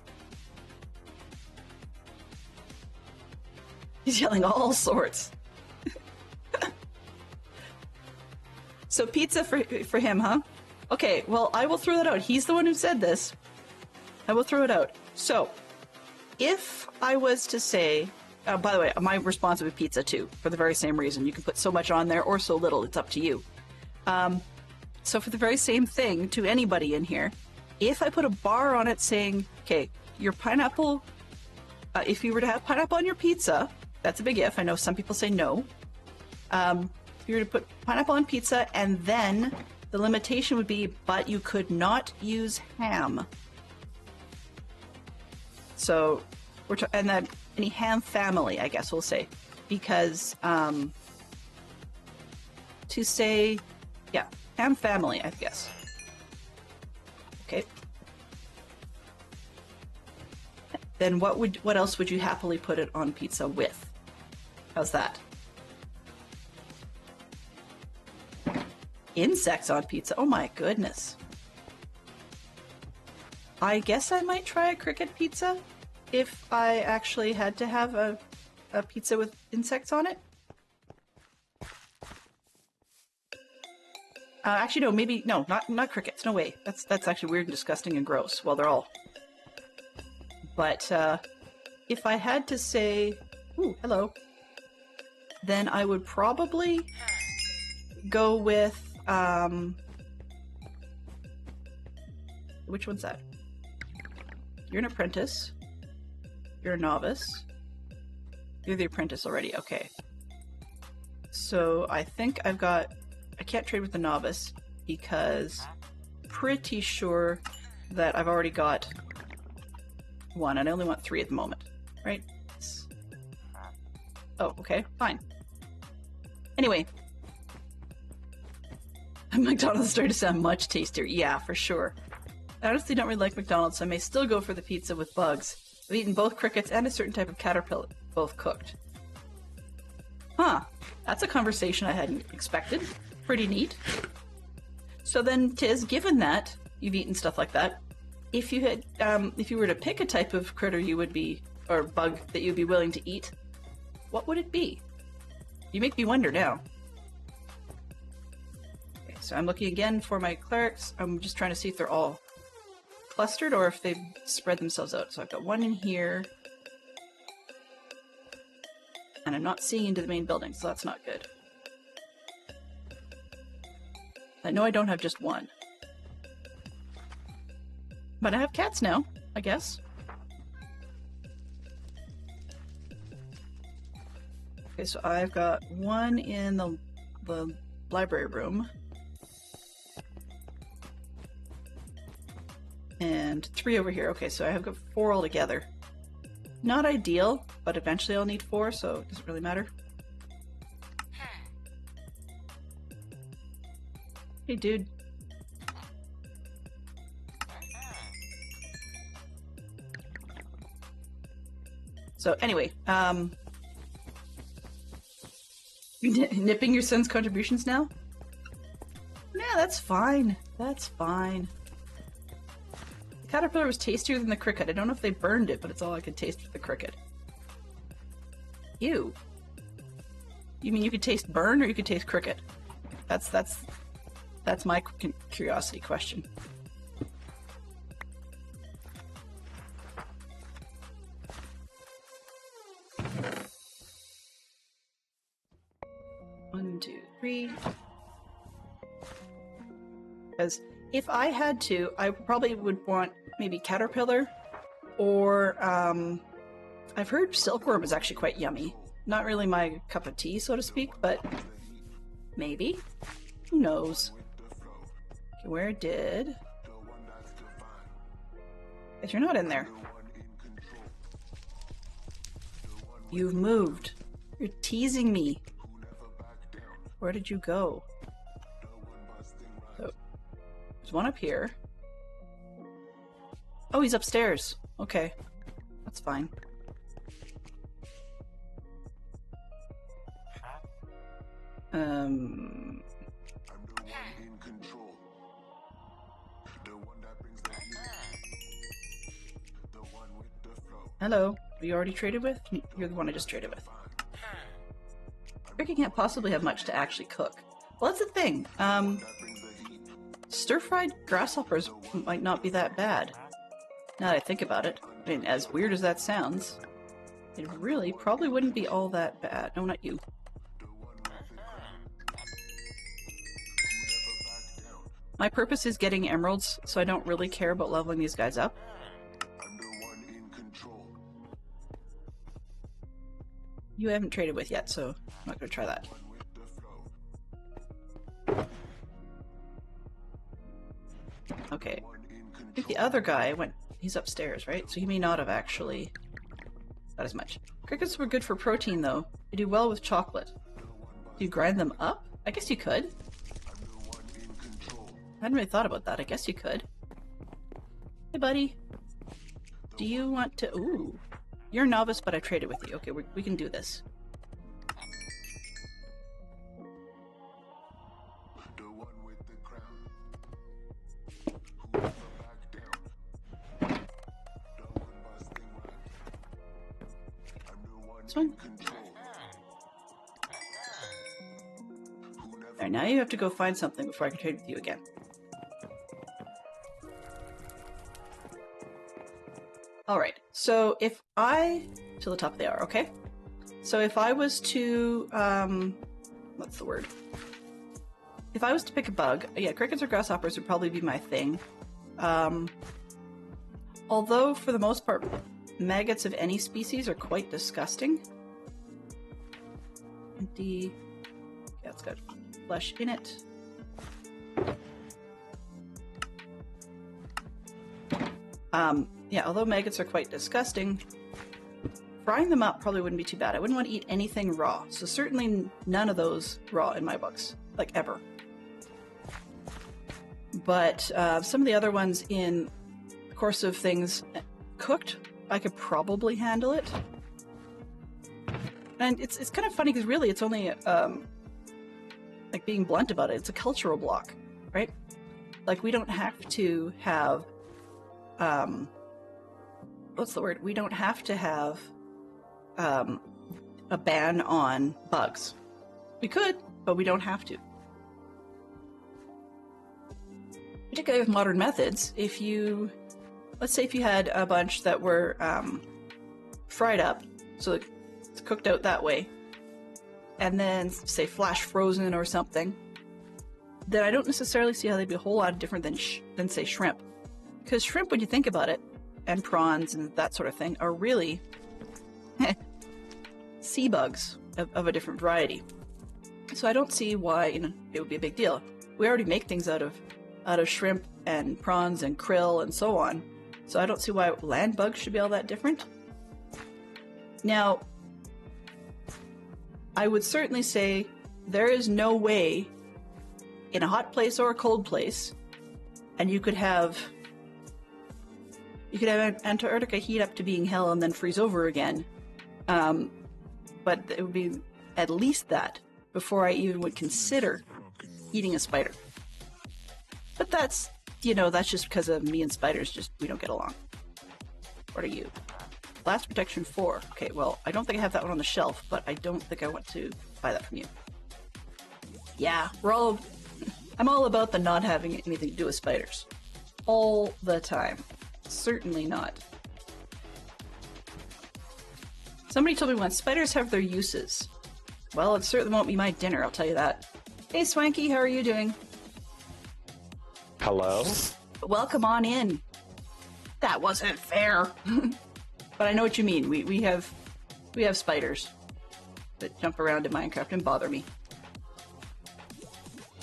He's yelling all sorts. So pizza for him, huh? Okay, well, I will throw that out. He's the one who said this. I will throw it out. So, if I was to say... by the way, my response would be pizza too, for the very same reason. You can put so much on there or so little, it's up to you. So for the very same thing to anybody in here, if I put a bar on it saying, okay, your pineapple, if you were to have pineapple on your pizza, that's a big if. I know some people say no. If you were to put pineapple on pizza, and then the limitation would be, but you could not use ham. So, and then any ham family, I guess we'll say, because to say, yeah, ham family, I guess. Okay. Then what else would you happily put it on pizza with? How's that? Insects on pizza. Oh my goodness. I guess I might try a cricket pizza if I actually had to have a pizza with insects on it. Actually, no, maybe no, not crickets. No way. That's actually weird and disgusting and gross. Well, they're all. But if I had to say, ooh, hello, then I would probably go with which one's that? You're an apprentice. You're a novice. You're the apprentice already. Okay. So I think I can't trade with the novice because pretty sure that I've already got one and I only want 3 at the moment, right? Oh, okay, fine. Anyway, McDonald's is starting to sound much tastier. Yeah, for sure. I honestly don't really like McDonald's, so I may still go for the pizza with bugs. I've eaten both crickets and a certain type of caterpillar, both cooked. Huh, that's a conversation I hadn't expected. Pretty neat. So then, Tiz, given that you've eaten stuff like that, if you had, if you were to pick a type of critter you would be, or bug that you'd be willing to eat, what would it be? You make me wonder now. Okay, so I'm looking again for my clerics. I'm just trying to see if they're all clustered or if they've spread themselves out. So I've got one in here. And I'm not seeing into the main building, so that's not good. I know I don't have just one. But I have cats now, I guess. Okay, so I've got one in the library room. And 3 over here. Okay, so I have got 4 altogether. Not ideal, but eventually I'll need 4, so it doesn't really matter. Hey, dude. So anyway, nipping your son's contributions now? Yeah, that's fine. That's fine. The caterpillar was tastier than the cricket. I don't know if they burned it, but it's all I could taste with the cricket. Ew. You mean you could taste burn or you could taste cricket? That's my curiosity question. One, two, three. Because if I had to, I probably would want maybe caterpillar or I've heard silkworm is actually quite yummy. Not really my cup of tea, so to speak, but maybe. Who knows? Okay, where did... Guess you're not in there. You've moved. You're teasing me. Where did you go? So, there's one up here. Oh, he's upstairs. Okay. That's fine. Hello. Are you already traded with? You're the one I just traded with. Cricket can't possibly have much to actually cook. Well, that's the thing. Stir-fried grasshoppers might not be that bad. Now that I think about it. I mean, as weird as that sounds, it really probably wouldn't be all that bad. No, not you. My purpose is getting emeralds, so I don't really care about leveling these guys up. You haven't traded with yet, so I'm not going to try that. Okay. I think the other guy went... He's upstairs, right? So he may not have actually... Not as much. Crickets were good for protein, though. They do well with chocolate. Do you grind them up? I guess you could. I hadn't really thought about that. I guess you could. Hey, buddy. Do you want to... Ooh. You're a novice, but I traded with you. Okay, we can do this. This one? Alright, now you have to go find something before I can trade with you again. Alright, so if I... to the top of the hour, okay? So if I was to, what's the word? If I was to pick a bug, yeah, crickets or grasshoppers would probably be my thing. Although, for the most part, maggots of any species are quite disgusting. Empty. Yeah, it's got flesh in it. Yeah, although maggots are quite disgusting, frying them up probably wouldn't be too bad. I wouldn't want to eat anything raw, so certainly none of those raw in my books, like ever. But some of the other ones in the course of things cooked, I could probably handle it. And it's kind of funny because really it's only, like being blunt about it, it's a cultural block, right? Like we don't have to have, what's the word? We don't have to have a ban on bugs. We could, but we don't have to. Particularly with modern methods, if you, let's say if you had a bunch that were fried up, so it's cooked out that way, and then say flash frozen or something, then I don't necessarily see how they'd be a whole lot different than say shrimp. Because shrimp, when you think about it, and prawns and that sort of thing, are really sea bugs of a different variety. So I don't see why, you know, it would be a big deal. We already make things out of shrimp and prawns and krill and so on. So I don't see why land bugs should be all that different. Now, I would certainly say there is no way in a hot place or a cold place, and you could have Antarctica heat up to being hell and then freeze over again. But it would be at least that before I even would consider eating a spider. But that's, you know, that's just because of me and spiders, we don't get along. What are you? Blast Protection 4. Okay, well, I don't think I have that one on the shelf, but I don't think I want to buy that from you. Yeah, I'm all about the not having anything to do with spiders. All the time. Certainly not. Somebody told me once, spiders have their uses. Well, it certainly won't be my dinner, I'll tell you that. Hey Swanky, how are you doing? Hello? Welcome on in. That wasn't fair. But I know what you mean. We have spiders that jump around in Minecraft and bother me.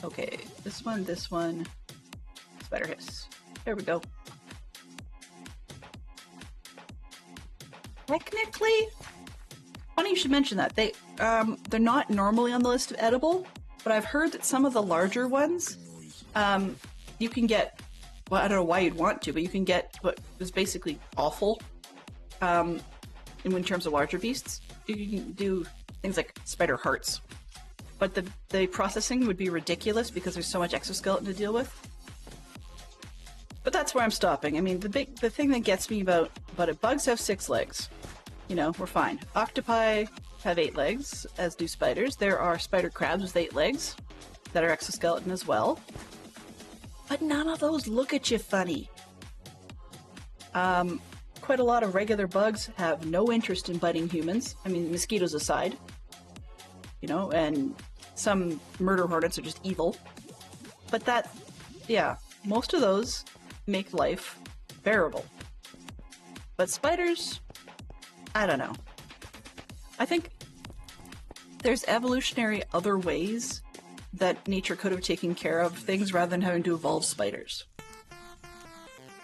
Okay, this one. Spider hiss. There we go. Technically, funny you should mention that. They're not normally on the list of edible, but I've heard that some of the larger ones, you can get, well, I don't know why you'd want to, but you can get what is basically awful, in terms of larger beasts. You can do things like spider hearts, but the processing would be ridiculous because there's so much exoskeleton to deal with. But that's where I'm stopping. I mean, the thing that gets me about it, bugs have 6 legs. You know, we're fine. Octopi have 8 legs, as do spiders. There are spider crabs with 8 legs that are exoskeleton as well. But none of those look at you funny. Quite a lot of regular bugs have no interest in biting humans. I mean, mosquitoes aside. You know, and some murder hornets are just evil. But most of those make life bearable. But spiders, I don't know. I think there's evolutionary other ways that nature could have taken care of things rather than having to evolve spiders.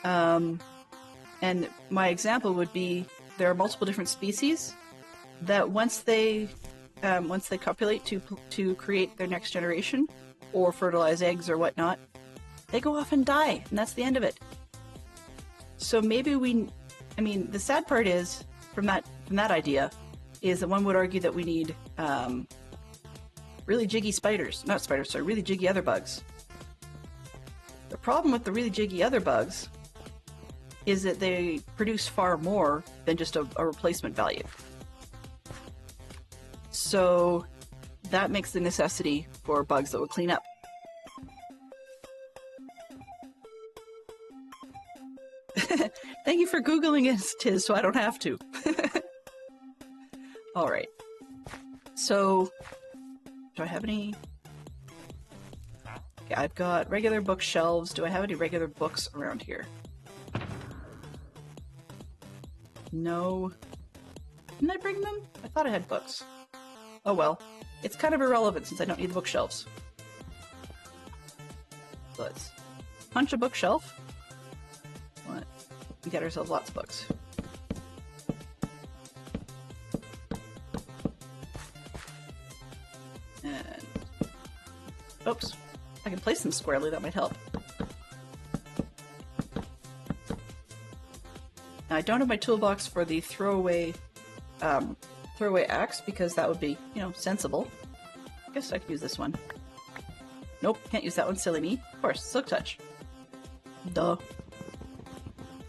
And my example would be there are multiple different species that once they copulate to create their next generation or fertilize eggs or whatnot, they go off and die, and that's the end of it. So maybe the sad part is, from that idea, is that one would argue that we need really jiggy really jiggy other bugs. The problem with the really jiggy other bugs is that they produce far more than just a replacement value. So that makes the necessity for bugs that will clean up. Thank you for Googling it, Tiz, so I don't have to. Alright. So, do I have any... Okay, I've got regular bookshelves. Do I have any regular books around here? No. Didn't I bring them? I thought I had books. Oh well. It's kind of irrelevant since I don't need the bookshelves. Let's punch a bookshelf. What? We get ourselves lots of books. And... oops. I can place them squarely, that might help. Now, I don't have my toolbox for the throwaway axe because that would be, you know, sensible. I guess I could use this one. Nope, can't use that one, silly me. Of course, Silk Touch. Duh.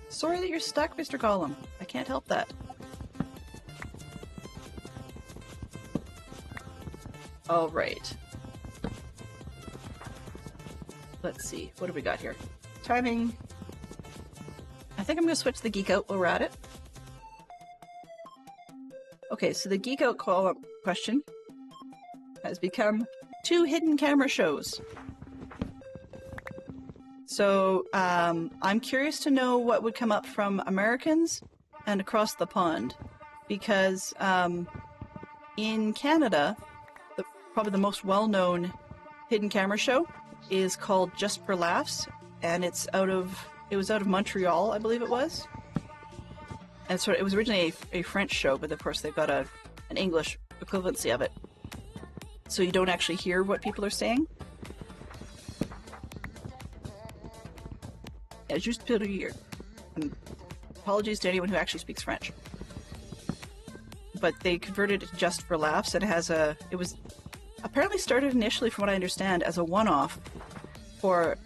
Sorry that you're stuck, Mr. Gollum. I can't help that. Alright. Let's see, what do we got here? Timing. I think I'm going to switch the Geek Out while we're at it. Okay, so the Geek Out question has become 2 hidden camera shows. So, I'm curious to know what would come up from Americans and across the pond. Because, in Canada, probably the most well-known hidden camera show is called Just for Laughs, and it was out of Montreal, I believe it was. And so it was originally a French show, but of course they've got an English equivalency of it. So you don't actually hear what people are saying. Yeah, juste pour rire. Apologies to anyone who actually speaks French. But they converted it to Just for Laughs, and it was apparently started initially, from what I understand, as a one-off for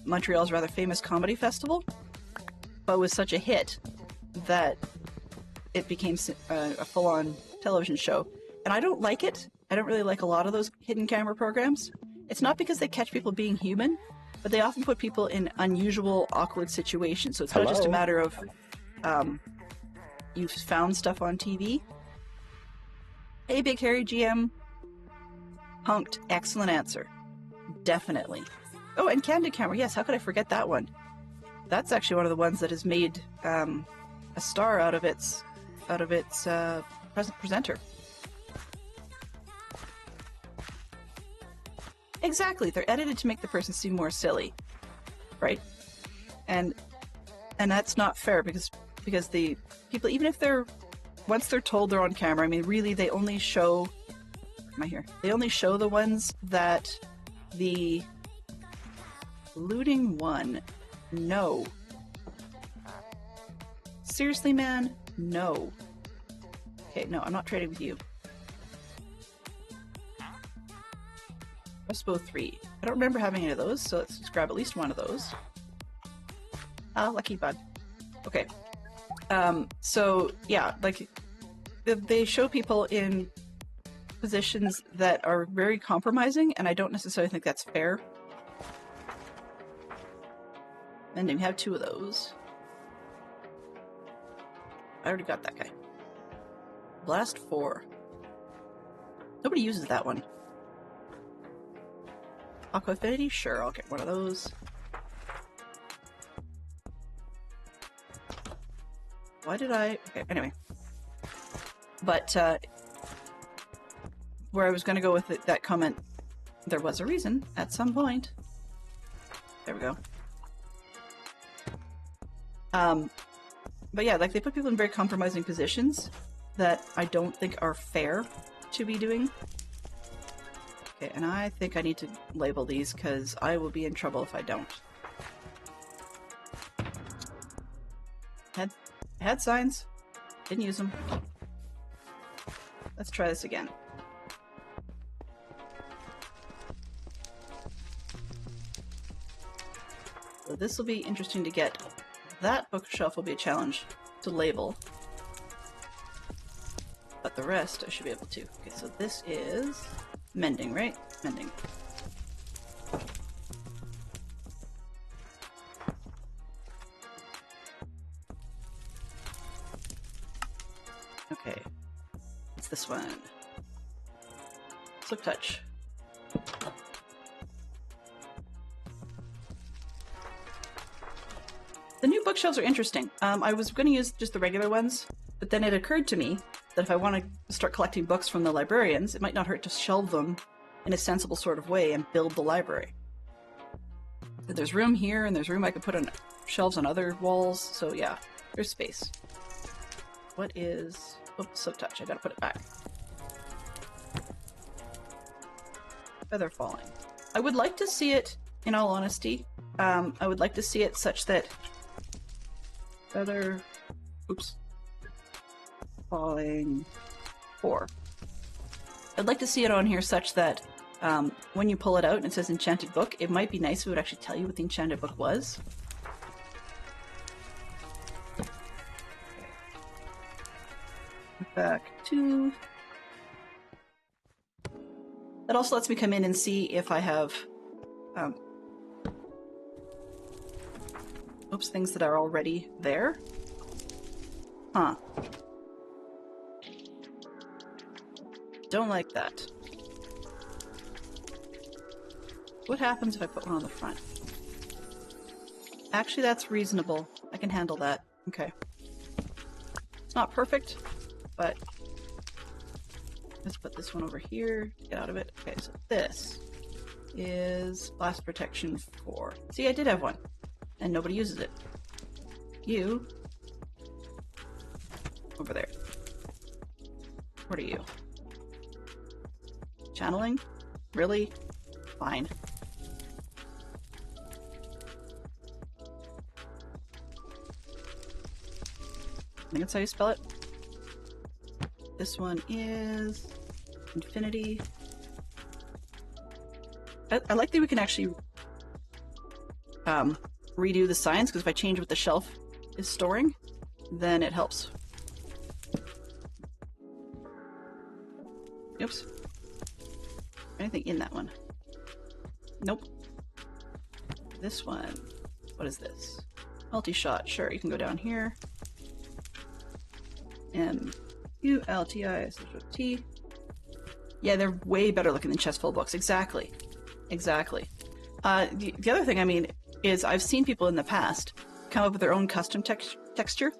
Montreal's rather famous comedy festival, but was such a hit that it became a full-on television show. And I don't like it. I don't really like a lot of those hidden camera programs. It's not because they catch people being human, but they often put people in unusual, awkward situations. So it's not just a matter of you've found stuff on TV. Hey, Big Hairy GM. Punked. Excellent answer. Definitely. Oh, and Candid Camera. Yes, how could I forget that one? That's actually one of the ones that has made a star out of its presenter. Exactly. They're edited to make the person seem more silly, right? And that's not fair because the people, even if once they're told they're on camera, I mean, really, they only show. Am I here? They only show the ones that the looting one. No. Seriously, man? No. Okay, no, I'm not trading with you. Respo 3. I don't remember having any of those, so let's just grab at least one of those. Ah, lucky bud. Okay. So, yeah, like, they show people in positions that are very compromising, and I don't necessarily think that's fair. And then we have 2 of those. I already got that guy. Blast 4. Nobody uses that one. Aqua Affinity? Sure, I'll get one of those. Why did I... Okay, anyway. But, where I was going to go with that comment, there was a reason at some point. There we go. But yeah, like, they put people in very compromising positions that I don't think are fair to be doing. Okay, and I think I need to label these because I will be in trouble if I don't. Had signs. Didn't use them. Let's try this again. So this will be interesting to get. That bookshelf will be a challenge to label. But the rest I should be able to. Okay, so this is mending, right? Mending. Okay. It's this one. Silk Touch. The new bookshelves are interesting. I was going to use just the regular ones, but then it occurred to me that if I want to start collecting books from the librarians, it might not hurt to shelve them in a sensible sort of way and build the library. There's room here, and there's room I could put on shelves on other walls, so yeah, there's space. What is... Oh, Silk Touch, I gotta put it back. Feather falling. I would like to see it, in all honesty, I would like to see it such that feather... Oops. Falling 4. I'd like to see it on here such that when you pull it out and it says enchanted book, it might be nice if it would actually tell you what the enchanted book was. Back to... That also lets me come in and see if I have oops, things that are already there. Huh. Don't like that. What happens if I put one on the front? Actually, that's reasonable. I can handle that. Okay. It's not perfect, but let's put this one over here. Get out of it. Okay, so this is blast protection 4. See, I did have one, and nobody uses it. You over there. What are you? Channeling? Really? Fine. I think that's how you spell it. This one is Infinity. I like that we can actually redo the signs, because if I change what the shelf is storing, then it helps. Oops. Anything in that one? Nope. This one. What is this? Multi-shot. Sure, you can go down here. M-U-L-T-I-S-H-O-T. Yeah, they're way better looking than chest-full books. Exactly. Exactly. The other thing, I mean, is I've seen people in the past come up with their own custom texture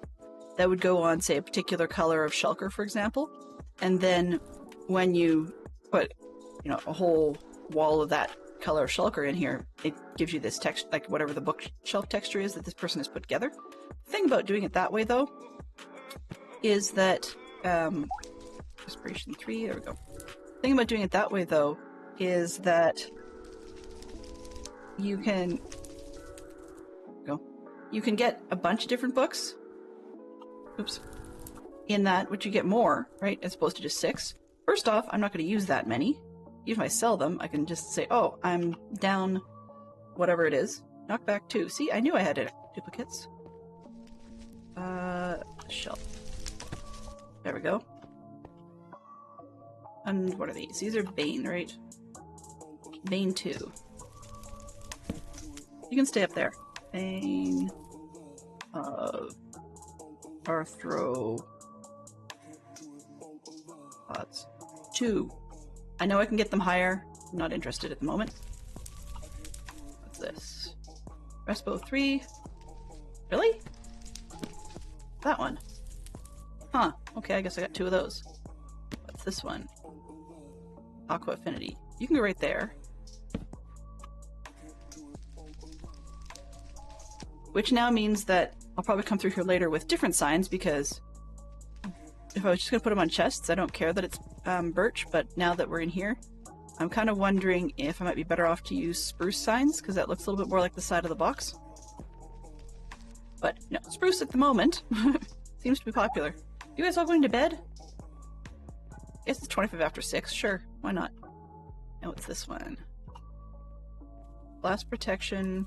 that would go on, say, a particular color of shulker, for example. And then when you put, you know, a whole wall of that color of shulker in here, it gives you this text, like whatever the bookshelf texture is that this person has put together. The thing about doing it that way, though, is that Inspiration 3, there we go. The thing about doing it that way, though, is that you can get a bunch of different books. Oops. In that, which you get more, right, as opposed to just 6. First off, I'm not going to use that many. Even if I sell them, I can just say, oh, I'm down whatever it is. Knock back 2. See, I knew I had duplicates. Shelf. There we go. And what are these? These are Bane, right? Bane 2. You can stay up there. Bane Arthro Pods 2. I know I can get them higher. I'm not interested at the moment. What's this? Respo 3. Really? That one. Huh. Okay, I guess I got 2 of those. What's this one? Aqua Affinity. You can go right there. Which now means that I'll probably come through here later with different signs, because if I was just going to put them on chests, I don't care that it's birch, but now that we're in here, I'm kind of wondering if I might be better off to use spruce signs, because that looks a little bit more like the side of the box. But no, spruce at the moment seems to be popular. You guys all going to bed? Guess it's 25 after 6. Sure, why not? Now what's this one? Blast protection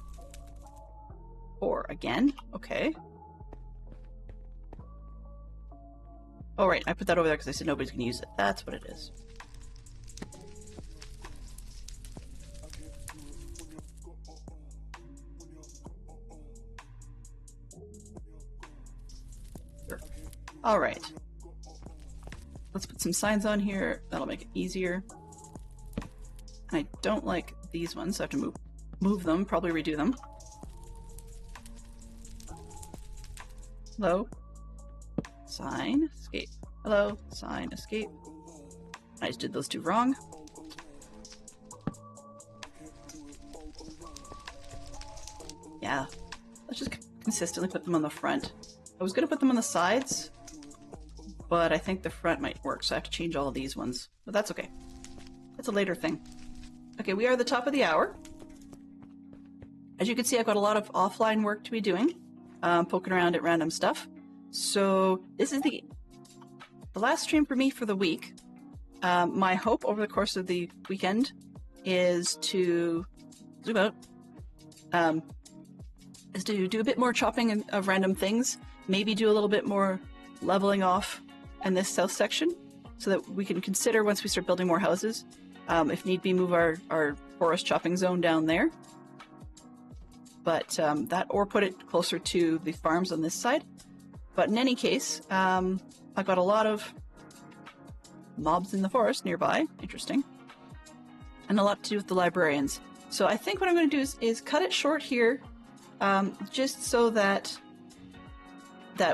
4 again. Okay. Oh right, I put that over there because I said nobody's gonna use it. That's what it is. All right. Let's put some signs on here. That'll make it easier. I don't like these ones, so I have to move them, probably redo them. Hello? Sign, escape. Hello? Sign, escape. I just did those two wrong. Yeah. Let's just consistently put them on the front. I was going to put them on the sides, but I think the front might work, so I have to change all of these ones. But that's okay. That's a later thing. Okay, we are at the top of the hour. As you can see, I've got a lot of offline work to be doing, poking around at random stuff. So this is the last stream for me for the week. My hope over the course of the weekend is to zoom out, is to do a bit more chopping of random things, maybe do a little bit more leveling off in this south section, so that we can consider, once we start building more houses, if need be, move our forest chopping zone down there. But that, or put it closer to the farms on this side. But in any case, I've got a lot of mobs in the forest nearby, interesting, and a lot to do with the librarians. So I think what I'm going to do is cut it short here, just so that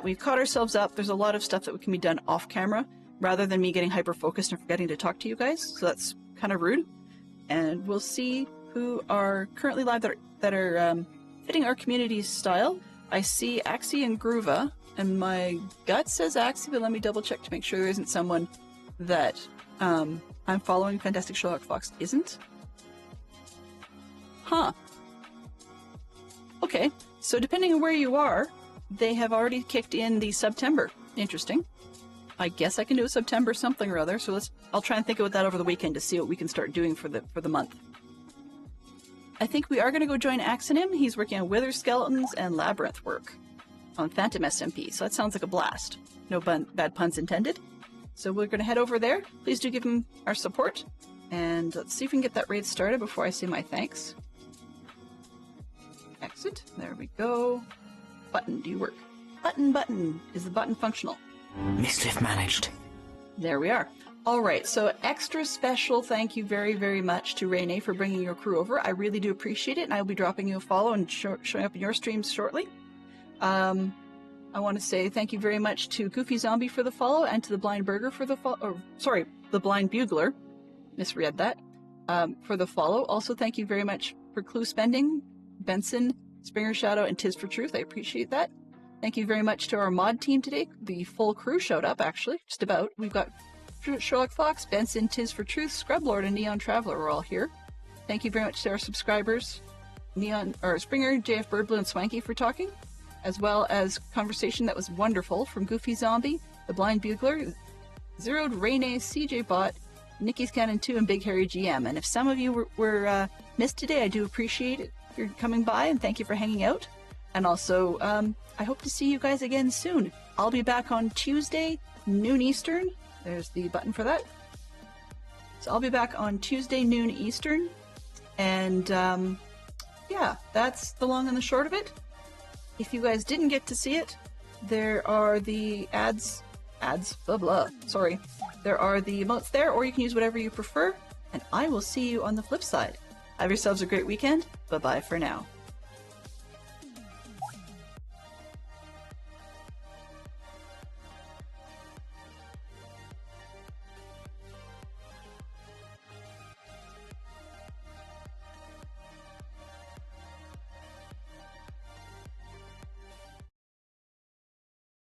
we've caught ourselves up. There's a lot of stuff that can be done off camera, rather than me getting hyper-focused and forgetting to talk to you guys, so that's kind of rude. And we'll see who are currently live that are fitting our community's style. I see Axie and Groova, and my gut says Axie, but let me double check to make sure there isn't someone that I'm following Fantastic Sherlock Fox isn't. Huh. Okay, so depending on where you are, they have already kicked in the September. Interesting. I guess I can do a September something or other, so I'll try and think about that over the weekend to see what we can start doing for the month. I think we are going to go join Axonym. He's working on Wither Skeletons and Labyrinth work on Phantom SMP, so that sounds like a blast. No bad puns intended. So we're going to head over there. Please do give him our support, and let's see if we can get that raid started before I say my thanks. Exit. There we go. Button, do you work? Button. Is the button functional? Mischief managed. There we are. All right, so extra special thank you very, very much to Renee for bringing your crew over. I really do appreciate it, and I'll be dropping you a follow and showing up in your streams shortly. I want to say thank you very much to Goofy Zombie for the follow, and to the Blind Burger for the follow. Sorry, the Blind Bugler. Misread that. For the follow. Also, thank you very much for Clue Spending, Benson, Springer Shadow, and Tis for Truth. I appreciate that. Thank you very much to our mod team today. The full crew showed up, actually, just about. We've got Sherlock Fox, Benson, Tis for Truth, Scrublord, and Neon Traveler are all here. Thank you very much to our subscribers, Springer, JF Birdblue, and Swanky for talking, as well as conversation that was wonderful from Goofy Zombie, The Blind Bugler, Zeroed, Renee, CJ Bot, Nikki's Cannon 2, and Big Harry GM. And if some of you were missed today, I do appreciate it. You're coming by, and thank you for hanging out. And also, I hope to see you guys again soon. I'll be back on Tuesday, noon Eastern. There's the button for that. So I'll be back on Tuesday, noon Eastern. And yeah, that's the long and the short of it. If you guys didn't get to see it, there are the ads, blah, blah. Sorry. There are the emotes there, or you can use whatever you prefer. And I will see you on the flip side. Have yourselves a great weekend. Bye-bye for now.